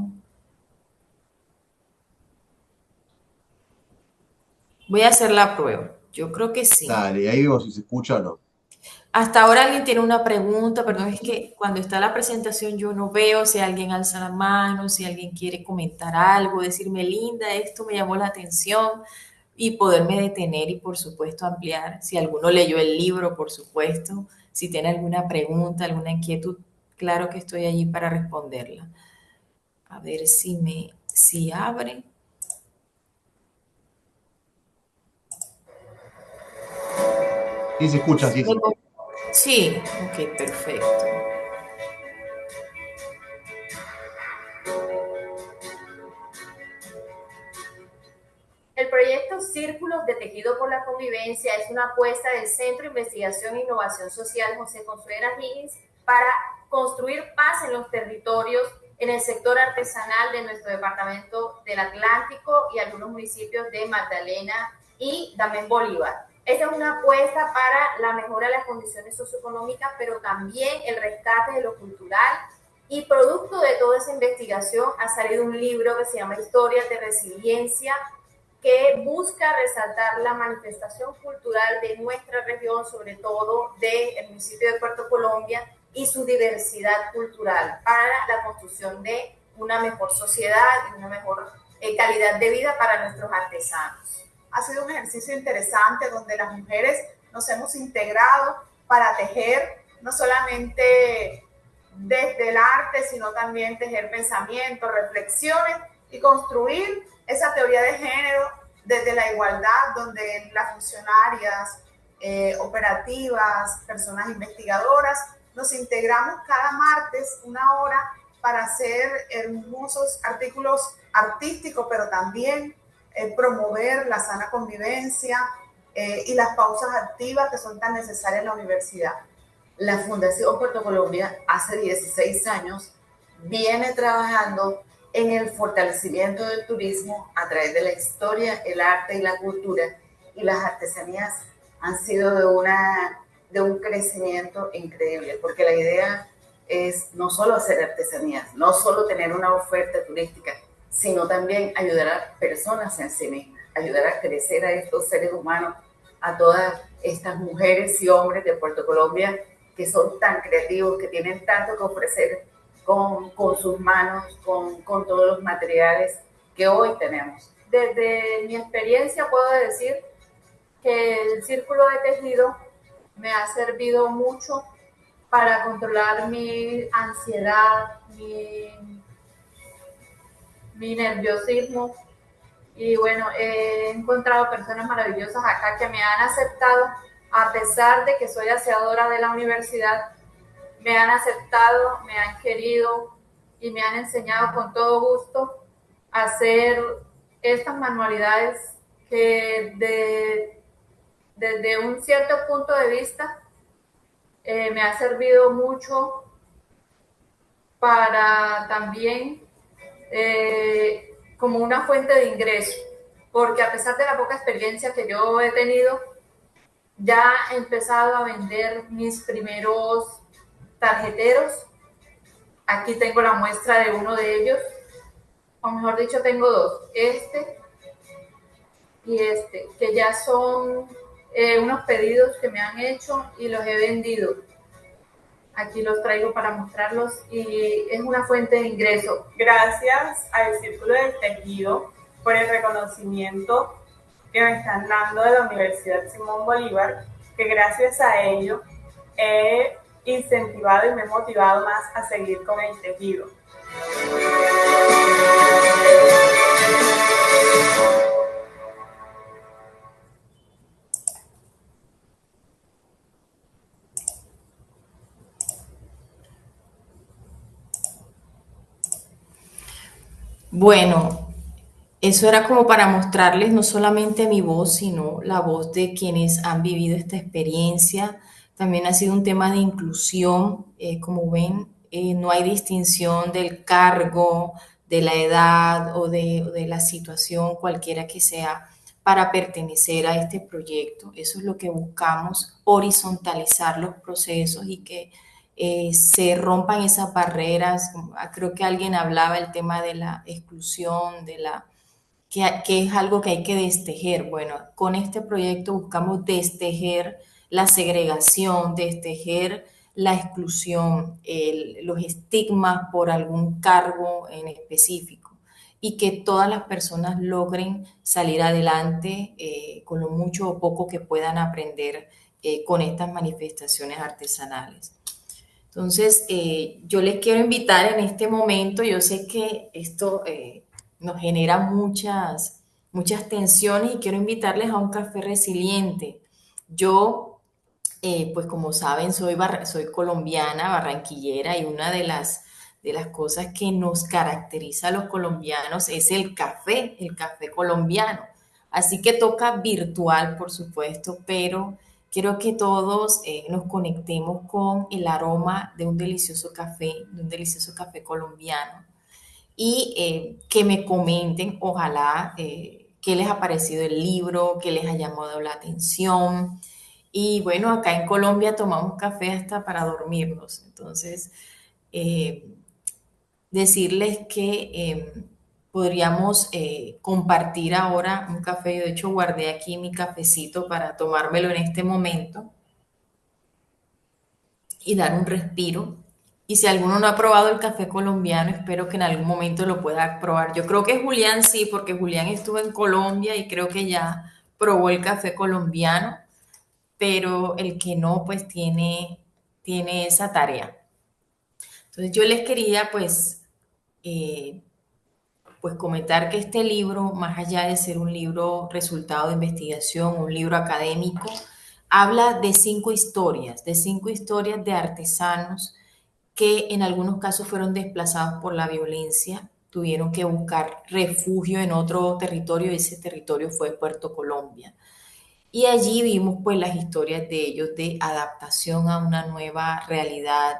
Voy a hacer la prueba. Yo creo que sí. Dale, ahí vemos si se escucha o no. Hasta ahora alguien tiene una pregunta, perdón, es que cuando está la presentación yo no veo si alguien alza la mano, si alguien quiere comentar algo, decirme, Linda, esto me llamó la atención y poderme detener y por supuesto ampliar. Si alguno leyó el libro, por supuesto, si tiene alguna pregunta, alguna inquietud, claro que estoy allí para responderla. A ver si abre. Sí, se escucha, sí, sí. Sí, ok, perfecto. El proyecto Círculos de Tejido por la Convivencia es una apuesta del Centro de Investigación e Innovación Social José Consuegra Higgins para construir paz en los territorios en el sector artesanal de nuestro departamento del Atlántico y algunos municipios de Magdalena y también Bolívar. Esta es una apuesta para la mejora de las condiciones socioeconómicas, pero también el rescate de lo cultural. Y producto de toda esa investigación ha salido un libro que se llama Historias de Resiliencia, que busca resaltar la manifestación cultural de nuestra región, sobre todo del municipio de Puerto Colombia, y su diversidad cultural para la construcción de una mejor sociedad y una mejor calidad de vida para nuestros artesanos. Ha sido un ejercicio interesante donde las mujeres nos hemos integrado para tejer no solamente desde el arte, sino también tejer pensamientos, reflexiones y construir esa teoría de género desde la igualdad, donde las funcionarias operativas, personas investigadoras, nos integramos cada martes una hora para hacer hermosos artículos artísticos, pero también promover la sana convivencia y las pausas activas que son tan necesarias en la universidad. La Fundación Puerto Colombia hace 16 años viene trabajando en el fortalecimiento del turismo a través de la historia, el arte y la cultura, y las artesanías han sido de un crecimiento increíble, porque la idea es no solo hacer artesanías, no solo tener una oferta turística, sino también ayudar a personas en sí mismas, ayudar a crecer a estos seres humanos, a todas estas mujeres y hombres de Puerto Colombia que son tan creativos, que tienen tanto que ofrecer con sus manos, con todos los materiales que hoy tenemos. Desde mi experiencia puedo decir que el círculo de tejido me ha servido mucho para controlar mi ansiedad, mi nerviosismo. Y bueno, he encontrado personas maravillosas acá que me han aceptado, a pesar de que soy aseadora de la universidad, me han aceptado, me han querido y me han enseñado con todo gusto a hacer estas manualidades que desde un cierto punto de vista me ha servido mucho para también como una fuente de ingreso, porque a pesar de la poca experiencia que yo he tenido, ya he empezado a vender mis primeros tarjeteros. Aquí tengo la muestra de uno de ellos, o mejor dicho, tengo dos, este y este, que ya son unos pedidos que me han hecho y los he vendido. Aquí los traigo para mostrarlos y es una fuente de ingreso. Gracias al Círculo del Tejido por el reconocimiento que me están dando de la Universidad Simón Bolívar, que gracias a ello he incentivado y me he motivado más a seguir con el tejido. Bueno, Eso era como para mostrarles no solamente mi voz, sino la voz de quienes han vivido esta experiencia. También ha sido un tema de inclusión. Como ven, no hay distinción del cargo, de la edad o de la situación cualquiera que sea para pertenecer a este proyecto. Eso es lo que buscamos, horizontalizar los procesos y que se rompan esas barreras. Creo que alguien hablaba el tema de la exclusión, que es algo que hay que destejer. Bueno, con este proyecto buscamos destejer la segregación, destejer la exclusión, los estigmas por algún cargo en específico y que todas las personas logren salir adelante con lo mucho o poco que puedan aprender con estas manifestaciones artesanales. Entonces, yo les quiero invitar en este momento, yo sé que esto nos genera muchas tensiones y quiero invitarles a un café resiliente. Yo, pues como saben, soy colombiana, barranquillera y una de las cosas que nos caracteriza a los colombianos es el café colombiano. Así que toca virtual, por supuesto, pero quiero que todos nos conectemos con el aroma de un delicioso café colombiano y que me comenten, ojalá, qué les ha parecido el libro, qué les ha llamado la atención. Y bueno, acá en Colombia tomamos café hasta para dormirnos. Entonces, eh, decirles que podríamos compartir ahora un café. Yo de hecho guardé aquí mi cafecito para tomármelo en este momento y dar un respiro. Y si alguno no ha probado el café colombiano, espero que en algún momento lo pueda probar. Yo creo que Julián sí, porque Julián estuvo en Colombia y creo que ya probó el café colombiano, pero el que no, pues tiene esa tarea. Entonces yo les quería eh, pues comentar que este libro, más allá de ser un libro resultado de investigación, un libro académico, habla de 5 historias de artesanos que en algunos casos fueron desplazados por la violencia, tuvieron que buscar refugio en otro territorio, ese territorio fue Puerto Colombia. Y allí vimos pues las historias de ellos de adaptación a una nueva realidad,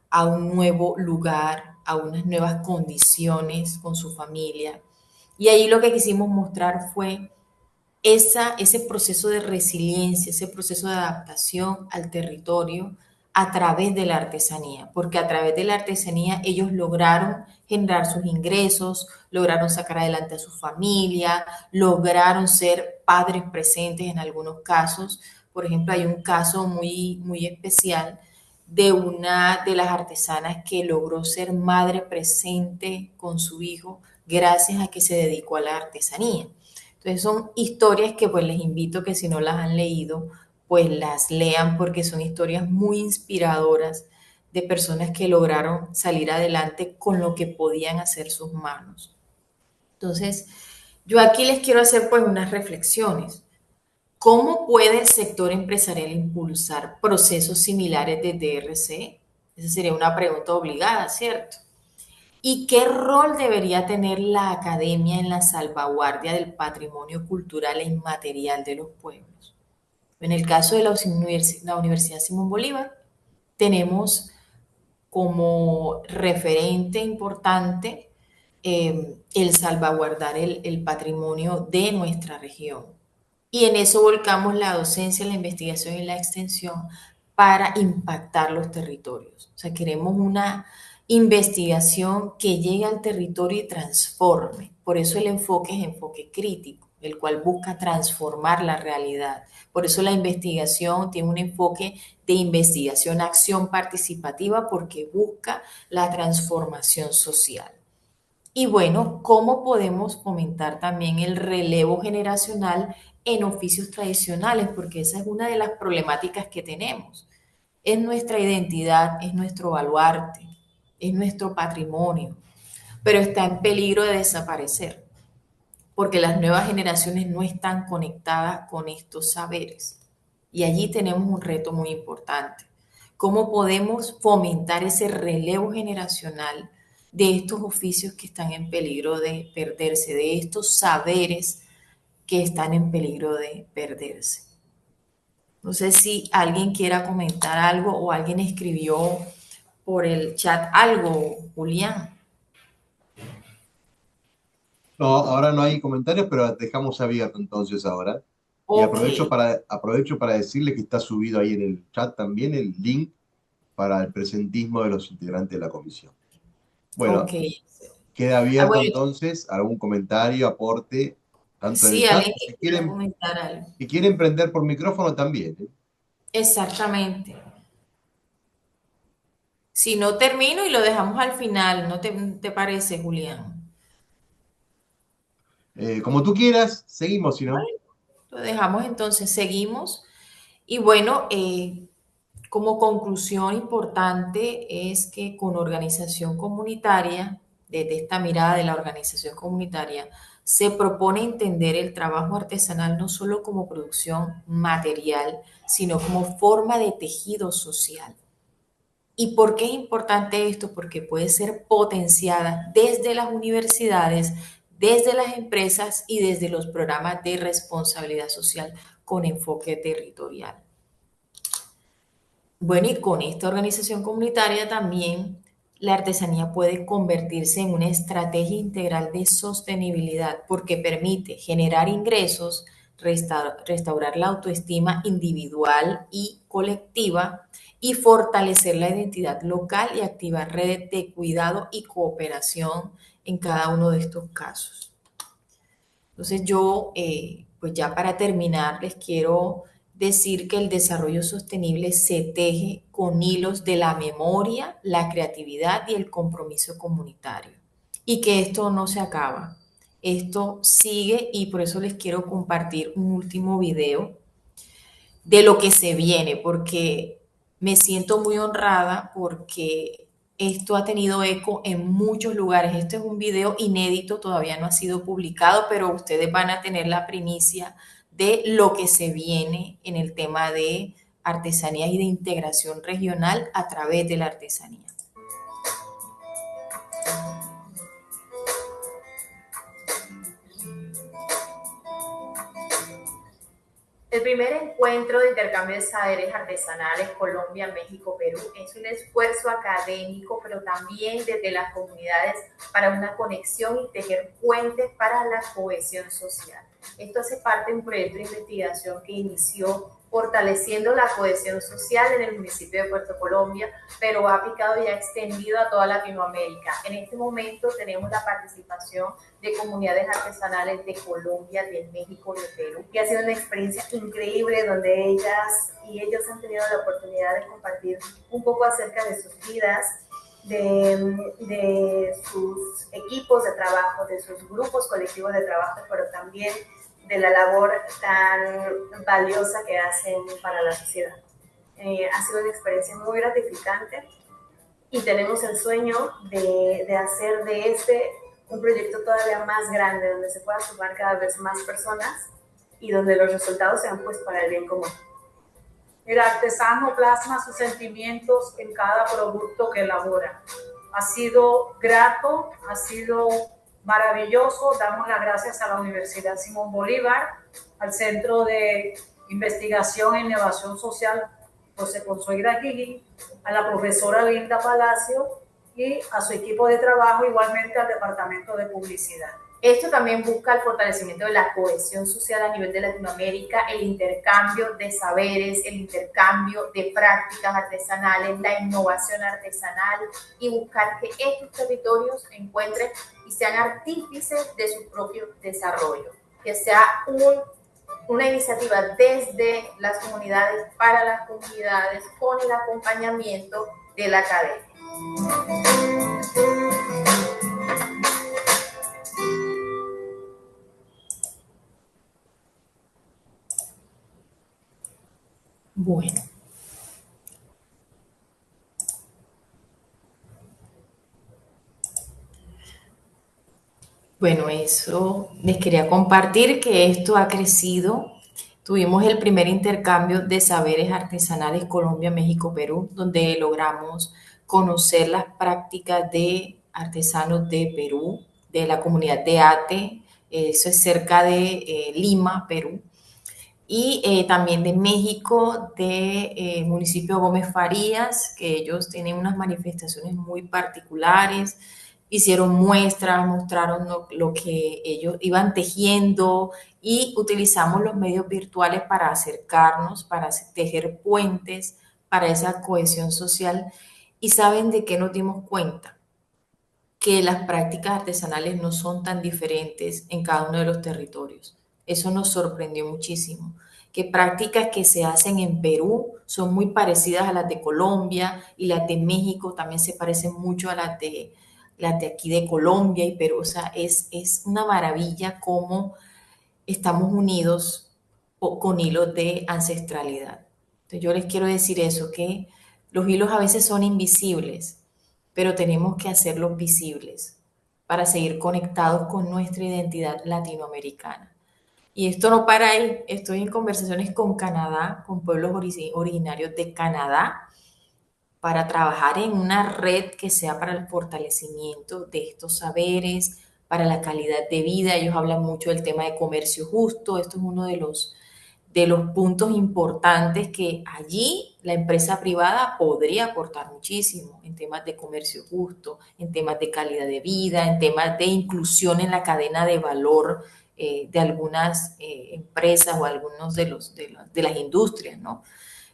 a un nuevo lugar, a unas nuevas condiciones con su familia. Y allí lo que quisimos mostrar fue ese proceso de resiliencia, ese proceso de adaptación al territorio a través de la artesanía, porque a través de la artesanía ellos lograron generar sus ingresos, lograron sacar adelante a su familia, lograron ser padres presentes en algunos casos. Por ejemplo, hay un caso muy especial de una de las artesanas que logró ser madre presente con su hijo gracias a que se dedicó a la artesanía. Entonces son historias que pues les invito que si no las han leído, pues las lean porque son historias muy inspiradoras de personas que lograron salir adelante con lo que podían hacer sus manos. Entonces, yo aquí les quiero hacer pues unas reflexiones. ¿Cómo puede el sector empresarial impulsar procesos similares de DRC? Esa sería una pregunta obligada, ¿cierto? ¿Y qué rol debería tener la academia en la salvaguardia del patrimonio cultural e inmaterial de los pueblos? En el caso de la Universidad Simón Bolívar, tenemos como referente importante el salvaguardar el patrimonio de nuestra región. Y en eso volcamos la docencia, la investigación y la extensión para impactar los territorios. O sea, queremos una investigación que llegue al territorio y transforme. Por eso el enfoque es enfoque crítico, el cual busca transformar la realidad. Por eso la investigación tiene un enfoque de investigación, acción participativa, porque busca la transformación social. Y bueno, ¿cómo podemos fomentar también el relevo generacional en oficios tradicionales? Porque esa es una de las problemáticas que tenemos. Es nuestra identidad, es nuestro baluarte, es nuestro patrimonio, pero está en peligro de desaparecer porque las nuevas generaciones no están conectadas con estos saberes. Y allí tenemos un reto muy importante. ¿Cómo podemos fomentar ese relevo generacional de estos oficios que están en peligro de perderse, de estos saberes que están en peligro de perderse. No sé si alguien quiera comentar algo o alguien escribió por el chat algo, Julián. No, ahora no hay comentarios, pero dejamos abierto entonces ahora. Y Ok, aprovecho para decirle que está subido ahí en el chat también el link para el presentismo de los integrantes de la comisión. ok. Bueno, queda abierto Bueno, entonces algún comentario, aporte, tanto en el sí, chat, alguien o que quiera comentar algo. si quieren prender por micrófono también. Exactamente. Si no termino y lo dejamos al final, ¿no te parece, Julián? Como tú quieras, seguimos, si no. Bueno, lo dejamos entonces, seguimos. Y bueno, como conclusión importante es que con organización comunitaria, desde esta mirada de la organización comunitaria, se propone entender el trabajo artesanal no solo como producción material, sino como forma de tejido social. ¿Y por qué es importante esto? Porque puede ser potenciada desde las universidades, desde las empresas y desde los programas de responsabilidad social con enfoque territorial. Bueno, y con esta organización comunitaria también la artesanía puede convertirse en una estrategia integral de sostenibilidad porque permite generar ingresos, restaurar la autoestima individual y colectiva y fortalecer la identidad local y activar redes de cuidado y cooperación en cada uno de estos casos. Entonces yo, pues ya para terminar, les quiero decir que el desarrollo sostenible se teje con hilos de la memoria, la creatividad y el compromiso comunitario. Y que esto no se acaba. Esto sigue y por eso les quiero compartir un último video de lo que se viene, porque me siento muy honrada porque esto ha tenido eco en muchos lugares. Este es un video inédito, todavía no ha sido publicado, pero ustedes van a tener la primicia de lo que se viene en el tema de artesanías y de integración regional a través de la artesanía. El primer encuentro de intercambio de saberes artesanales Colombia, México, Perú es un esfuerzo académico, pero también desde las comunidades para una conexión y tejer puentes para la cohesión social. Esto hace parte de un proyecto de investigación que inició fortaleciendo la cohesión social en el municipio de Puerto Colombia, pero ha aplicado y ha extendido a toda Latinoamérica. En este momento tenemos la participación de comunidades artesanales de Colombia, de México, de Perú, que ha sido una experiencia increíble donde ellas y ellos han tenido la oportunidad de compartir un poco acerca de sus vidas, de sus equipos de trabajo, de sus grupos colectivos de trabajo, pero también de la labor tan valiosa que hacen para la sociedad. Ha sido una experiencia muy gratificante y tenemos el sueño de hacer de este un proyecto todavía más grande, donde se pueda sumar cada vez más personas y donde los resultados sean pues para el bien común. El artesano plasma sus sentimientos en cada producto que elabora. Ha sido grato, ha sido maravilloso. Damos las gracias a la Universidad Simón Bolívar, al Centro de Investigación e Innovación Social José Consuegra Higgins, a la profesora Linda Palacio y a su equipo de trabajo, igualmente al Departamento de Publicidad. Esto también busca el fortalecimiento de la cohesión social a nivel de Latinoamérica, el intercambio de saberes, el intercambio de prácticas artesanales, la innovación artesanal y buscar que estos territorios encuentren y sean artífices de su propio desarrollo, que sea una iniciativa desde las comunidades, para las comunidades, con el acompañamiento de la academia. Bueno. Bueno, eso les quería compartir que esto ha crecido. Tuvimos el primer intercambio de saberes artesanales Colombia, México, Perú, donde logramos conocer las prácticas de artesanos de Perú, de la comunidad de Ate, eso es cerca de Lima, Perú, y también de México, de municipio Gómez Farías, que ellos tienen unas manifestaciones muy particulares, hicieron muestras, mostraron lo que ellos iban tejiendo y utilizamos los medios virtuales para acercarnos, para tejer puentes, para esa cohesión social. ¿Y saben de qué nos dimos cuenta? Que las prácticas artesanales no son tan diferentes en cada uno de los territorios. Eso nos sorprendió muchísimo. Que prácticas que se hacen en Perú son muy parecidas a las de Colombia y las de México también se parecen mucho a las de aquí de Colombia y Perú. O sea, es una maravilla cómo estamos unidos con hilos de ancestralidad. Entonces yo les quiero decir eso, que los hilos a veces son invisibles, pero tenemos que hacerlos visibles para seguir conectados con nuestra identidad latinoamericana. Y esto no para ahí, estoy en conversaciones con Canadá, con pueblos originarios de Canadá, para trabajar en una red que sea para el fortalecimiento de estos saberes, para la calidad de vida. Ellos hablan mucho del tema de comercio justo. Esto es uno de los puntos importantes que allí la empresa privada podría aportar muchísimo en temas de comercio justo, en temas de calidad de vida, en temas de inclusión en la cadena de valor de algunas empresas o algunos de las industrias, ¿no?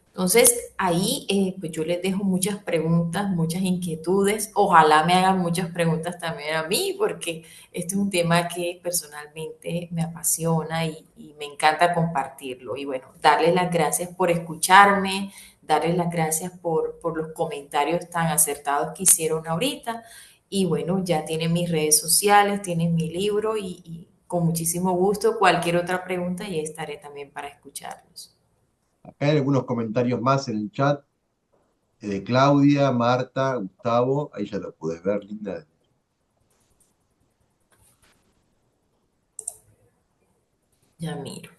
Entonces, ahí pues yo les dejo muchas preguntas, muchas inquietudes. Ojalá me hagan muchas preguntas también a mí, porque este es un tema que personalmente me apasiona y me encanta compartirlo. Y bueno, darles las gracias por escucharme, darles las gracias por los comentarios tan acertados que hicieron ahorita. Y bueno, ya tienen mis redes sociales, tienen mi libro y con muchísimo gusto cualquier otra pregunta y estaré también para escucharlos. Acá hay algunos comentarios más en el chat de Claudia, Marta, Gustavo. Ahí ya lo puedes ver, Linda. Ya miro.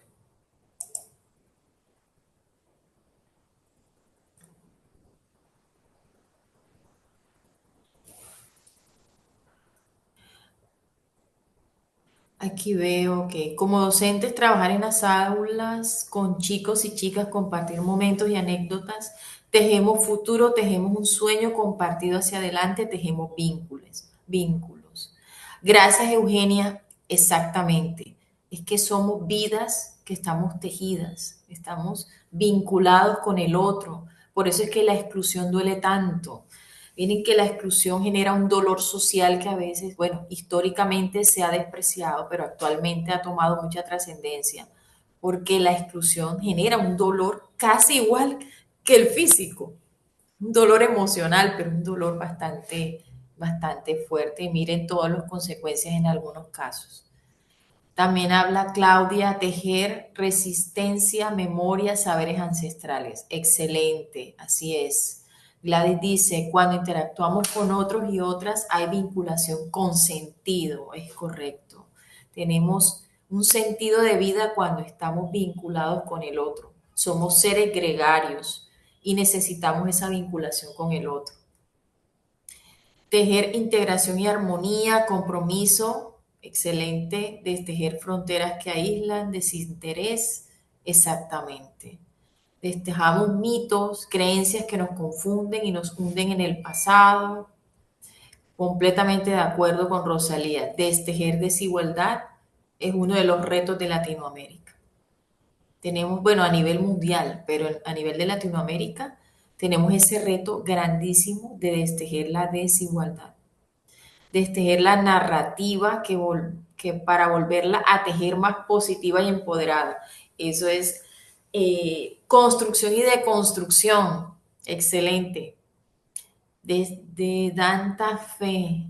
Aquí veo que como docentes trabajar en las aulas con chicos y chicas, compartir momentos y anécdotas, tejemos futuro, tejemos un sueño compartido hacia adelante, tejemos vínculos. Gracias, Eugenia, exactamente. Es que somos vidas que estamos tejidas, estamos vinculados con el otro. Por eso es que la exclusión duele tanto. Miren que la exclusión genera un dolor social que a veces, bueno, históricamente se ha despreciado, pero actualmente ha tomado mucha trascendencia, porque la exclusión genera un dolor casi igual que el físico, un dolor emocional, pero un dolor bastante fuerte. Y miren todas las consecuencias en algunos casos. También habla Claudia, tejer resistencia, memoria, saberes ancestrales. Excelente, así es. Gladys dice, cuando interactuamos con otros y otras hay vinculación con sentido, es correcto. Tenemos un sentido de vida cuando estamos vinculados con el otro. Somos seres gregarios y necesitamos esa vinculación con el otro. Tejer integración y armonía, compromiso, excelente. Destejer fronteras que aíslan, desinterés, exactamente. Destejamos mitos, creencias que nos confunden y nos hunden en el pasado. Completamente de acuerdo con Rosalía. Destejer desigualdad es uno de los retos de Latinoamérica. Tenemos, bueno, a nivel mundial, pero a nivel de Latinoamérica tenemos ese reto grandísimo de destejer la desigualdad, destejer la narrativa que para volverla a tejer más positiva y empoderada. Eso es construcción y deconstrucción. Excelente. Desde Danta Fe,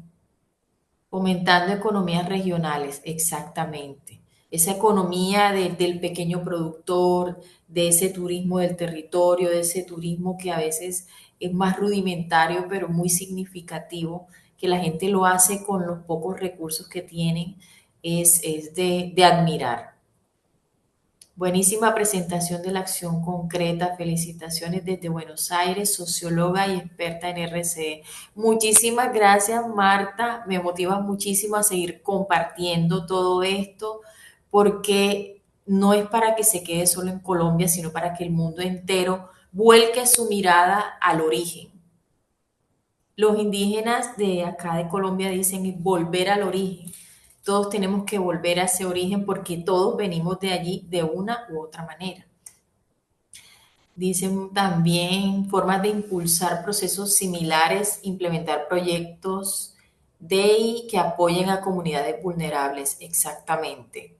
fomentando economías regionales, exactamente. Esa economía del pequeño productor, de ese turismo del territorio, de ese turismo que a veces es más rudimentario, pero muy significativo, que la gente lo hace con los pocos recursos que tienen, es de admirar. Buenísima presentación de la acción concreta. Felicitaciones desde Buenos Aires, socióloga y experta en RCE. Muchísimas gracias, Marta. Me motivas muchísimo a seguir compartiendo todo esto porque no es para que se quede solo en Colombia, sino para que el mundo entero vuelque su mirada al origen. Los indígenas de acá de Colombia dicen es volver al origen. Todos tenemos que volver a ese origen porque todos venimos de allí de una u otra manera. Dicen también formas de impulsar procesos similares, implementar proyectos de que apoyen a comunidades vulnerables. Exactamente.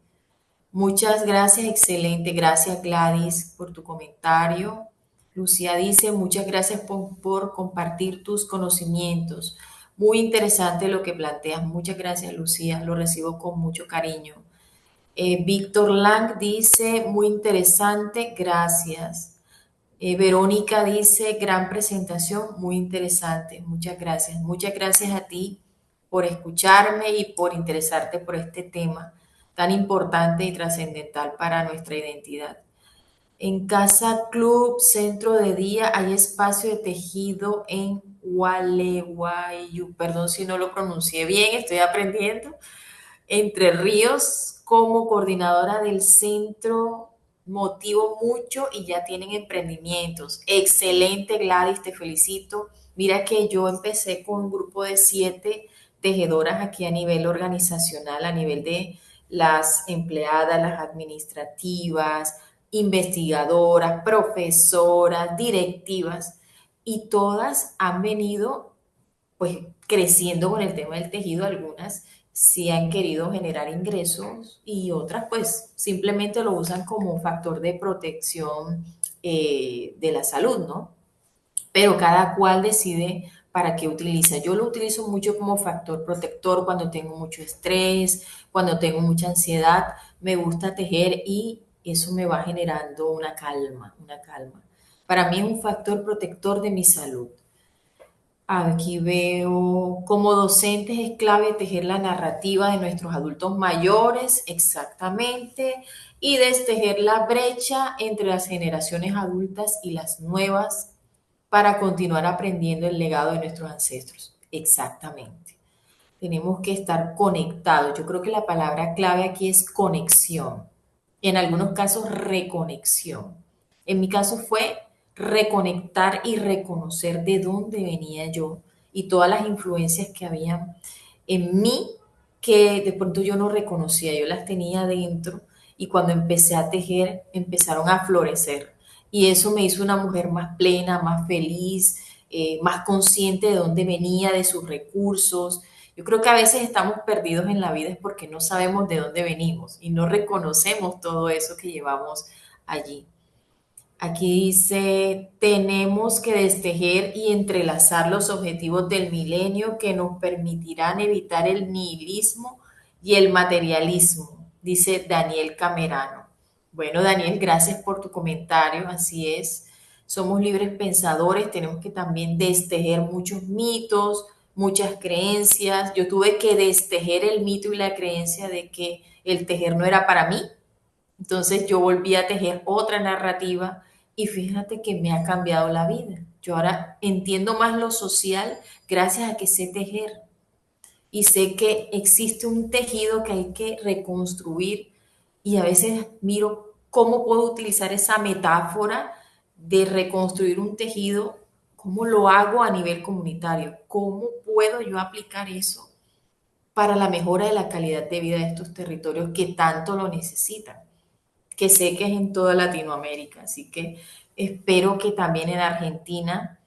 Muchas gracias, excelente. Gracias, Gladys, por tu comentario. Lucía dice, muchas gracias por compartir tus conocimientos. Muy interesante lo que planteas. Muchas gracias, Lucía. Lo recibo con mucho cariño. Víctor Lang dice, muy interesante. Gracias. Verónica dice, gran presentación, muy interesante. Muchas gracias. Muchas gracias a ti por escucharme y por interesarte por este tema tan importante y trascendental para nuestra identidad. En Casa Club Centro de Día hay espacio de tejido en Gualeguaychú, perdón si no lo pronuncié bien, estoy aprendiendo. Entre Ríos, como coordinadora del centro, motivo mucho y ya tienen emprendimientos. Excelente, Gladys, te felicito. Mira que yo empecé con un grupo de 7 tejedoras aquí a nivel organizacional, a nivel de las empleadas, las administrativas, investigadoras, profesoras, directivas, y todas han venido pues creciendo con el tema del tejido. Algunas sí han querido generar ingresos y otras pues simplemente lo usan como un factor de protección de la salud, ¿no? Pero cada cual decide para qué utiliza. Yo lo utilizo mucho como factor protector cuando tengo mucho estrés, cuando tengo mucha ansiedad, me gusta tejer y eso me va generando una calma, una calma. Para mí es un factor protector de mi salud. Aquí veo, como docentes es clave tejer la narrativa de nuestros adultos mayores, exactamente, y destejer la brecha entre las generaciones adultas y las nuevas para continuar aprendiendo el legado de nuestros ancestros. Exactamente. Tenemos que estar conectados. Yo creo que la palabra clave aquí es conexión. En algunos casos, reconexión. En mi caso fue reconectar y reconocer de dónde venía yo y todas las influencias que habían en mí que de pronto yo no reconocía, yo las tenía dentro y cuando empecé a tejer empezaron a florecer y eso me hizo una mujer más plena, más feliz, más consciente de dónde venía, de sus recursos. Yo creo que a veces estamos perdidos en la vida es porque no sabemos de dónde venimos y no reconocemos todo eso que llevamos allí. Aquí dice, tenemos que destejer y entrelazar los objetivos del milenio que nos permitirán evitar el nihilismo y el materialismo, dice Daniel Camerano. Bueno, Daniel, gracias por tu comentario, así es. Somos libres pensadores, tenemos que también destejer muchos mitos, muchas creencias. Yo tuve que destejer el mito y la creencia de que el tejer no era para mí. Entonces yo volví a tejer otra narrativa y fíjate que me ha cambiado la vida. Yo ahora entiendo más lo social gracias a que sé tejer y sé que existe un tejido que hay que reconstruir y a veces miro cómo puedo utilizar esa metáfora de reconstruir un tejido, cómo lo hago a nivel comunitario, cómo puedo yo aplicar eso para la mejora de la calidad de vida de estos territorios que tanto lo necesitan, que sé que es en toda Latinoamérica, así que espero que también en Argentina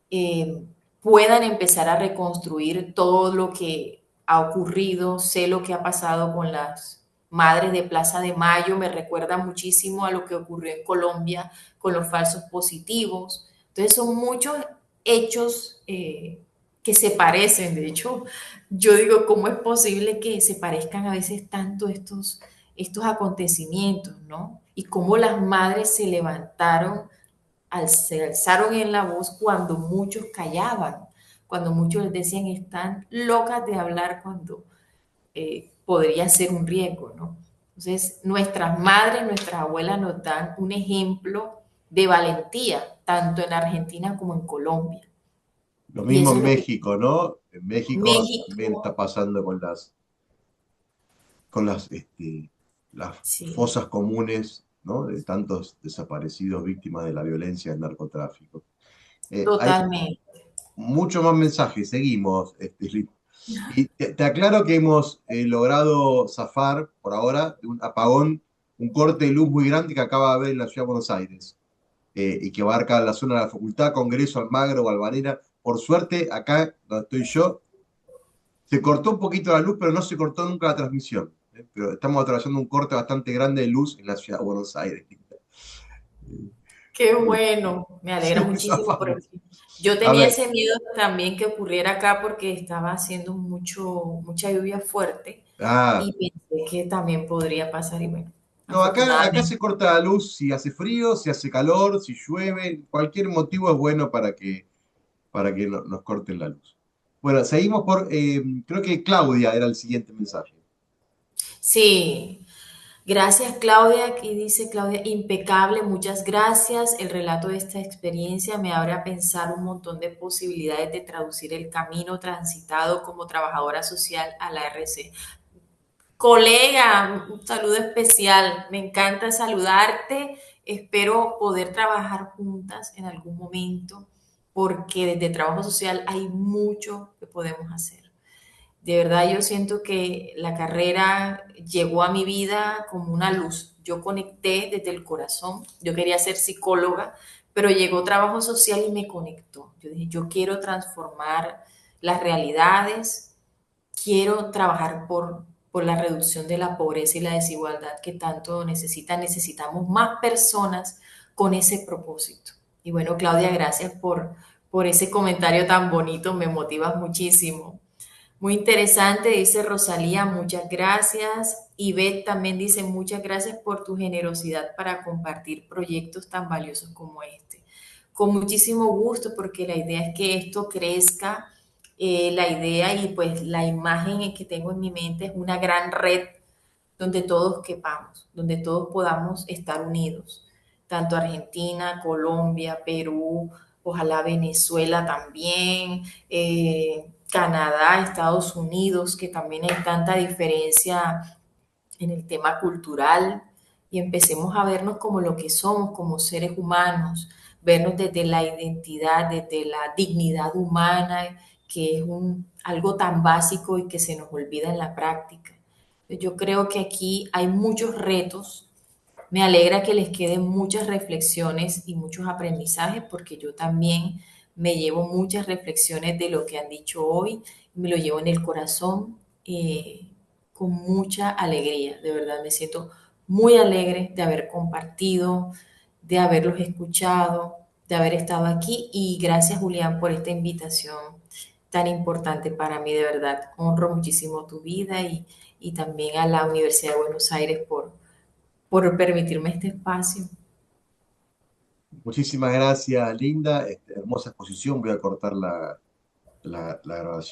eh, puedan empezar a reconstruir todo lo que ha ocurrido. Sé lo que ha pasado con las madres de Plaza de Mayo, me recuerda muchísimo a lo que ocurrió en Colombia con los falsos positivos. Entonces son muchos hechos que se parecen. De hecho, yo digo, ¿cómo es posible que se parezcan a veces tanto estos acontecimientos, ¿no? Y cómo las madres se levantaron, se alzaron en la voz cuando muchos callaban, cuando muchos les decían están locas de hablar cuando podría ser un riesgo, ¿no? Entonces, nuestras madres, nuestras abuelas nos dan un ejemplo de valentía, tanto en Argentina como en Colombia. Lo Y mismo eso en es lo que México, ¿no? En México también México, está pasando con las sí, fosas comunes, ¿no? De tantos desaparecidos víctimas de la violencia del narcotráfico. Hay totalmente. muchos más mensajes, seguimos. Y te aclaro que hemos logrado zafar por ahora de un apagón, un corte de luz muy grande que acaba de haber en la ciudad de Buenos Aires, y que abarca la zona de la Facultad, Congreso, Almagro, Balvanera. Por suerte, acá donde estoy yo, se cortó un poquito la luz, pero no se cortó nunca la transmisión. Pero estamos atravesando un corte bastante grande de luz en la ciudad de Buenos Aires. Qué bueno, me alegra Sí, muchísimo porque zafamos. yo A tenía ver, ese miedo también que ocurriera acá porque estaba haciendo mucha lluvia fuerte ah, y pensé que también podría pasar y bueno, no, acá afortunadamente. se corta la luz si hace frío, si hace calor, si llueve, cualquier motivo es bueno para que nos corten la luz. Bueno, seguimos creo que Claudia era el siguiente mensaje. Sí, gracias Claudia, aquí dice Claudia, impecable, muchas gracias. El relato de esta experiencia me abre a pensar un montón de posibilidades de traducir el camino transitado como trabajadora social a la RC. Colega, un saludo especial. Me encanta saludarte. Espero poder trabajar juntas en algún momento porque desde trabajo social hay mucho que podemos hacer. De verdad yo siento que la carrera llegó a mi vida como una luz. Yo conecté desde el corazón. Yo quería ser psicóloga, pero llegó trabajo social y me conectó. Yo dije, yo quiero transformar las realidades, quiero trabajar por la reducción de la pobreza y la desigualdad que tanto necesitan. Necesitamos más personas con ese propósito. Y bueno, Claudia, gracias por ese comentario tan bonito, me motivas muchísimo. Muy interesante, dice Rosalía, muchas gracias. Ivette también dice muchas gracias por tu generosidad para compartir proyectos tan valiosos como este. Con muchísimo gusto, porque la idea es que esto crezca, la idea y pues la imagen que tengo en mi mente es una gran red donde todos quepamos, donde todos podamos estar unidos, tanto Argentina, Colombia, Perú, ojalá Venezuela también, Canadá, Estados Unidos, que también hay tanta diferencia en el tema cultural y empecemos a vernos como lo que somos, como seres humanos, vernos desde la identidad, desde la dignidad humana, que es algo tan básico y que se nos olvida en la práctica. Yo creo que aquí hay muchos retos. Me alegra que les queden muchas reflexiones y muchos aprendizajes porque yo también me llevo muchas reflexiones de lo que han dicho hoy, me lo llevo en el corazón con mucha alegría. De verdad me siento muy alegre de haber compartido, de haberlos escuchado, de haber estado aquí y gracias Julián por esta invitación tan importante para mí, de verdad. Honro muchísimo tu vida y también a la Universidad de Buenos Aires por permitirme este espacio. Muchísimas gracias, Linda. Hermosa exposición. Voy a cortar la grabación.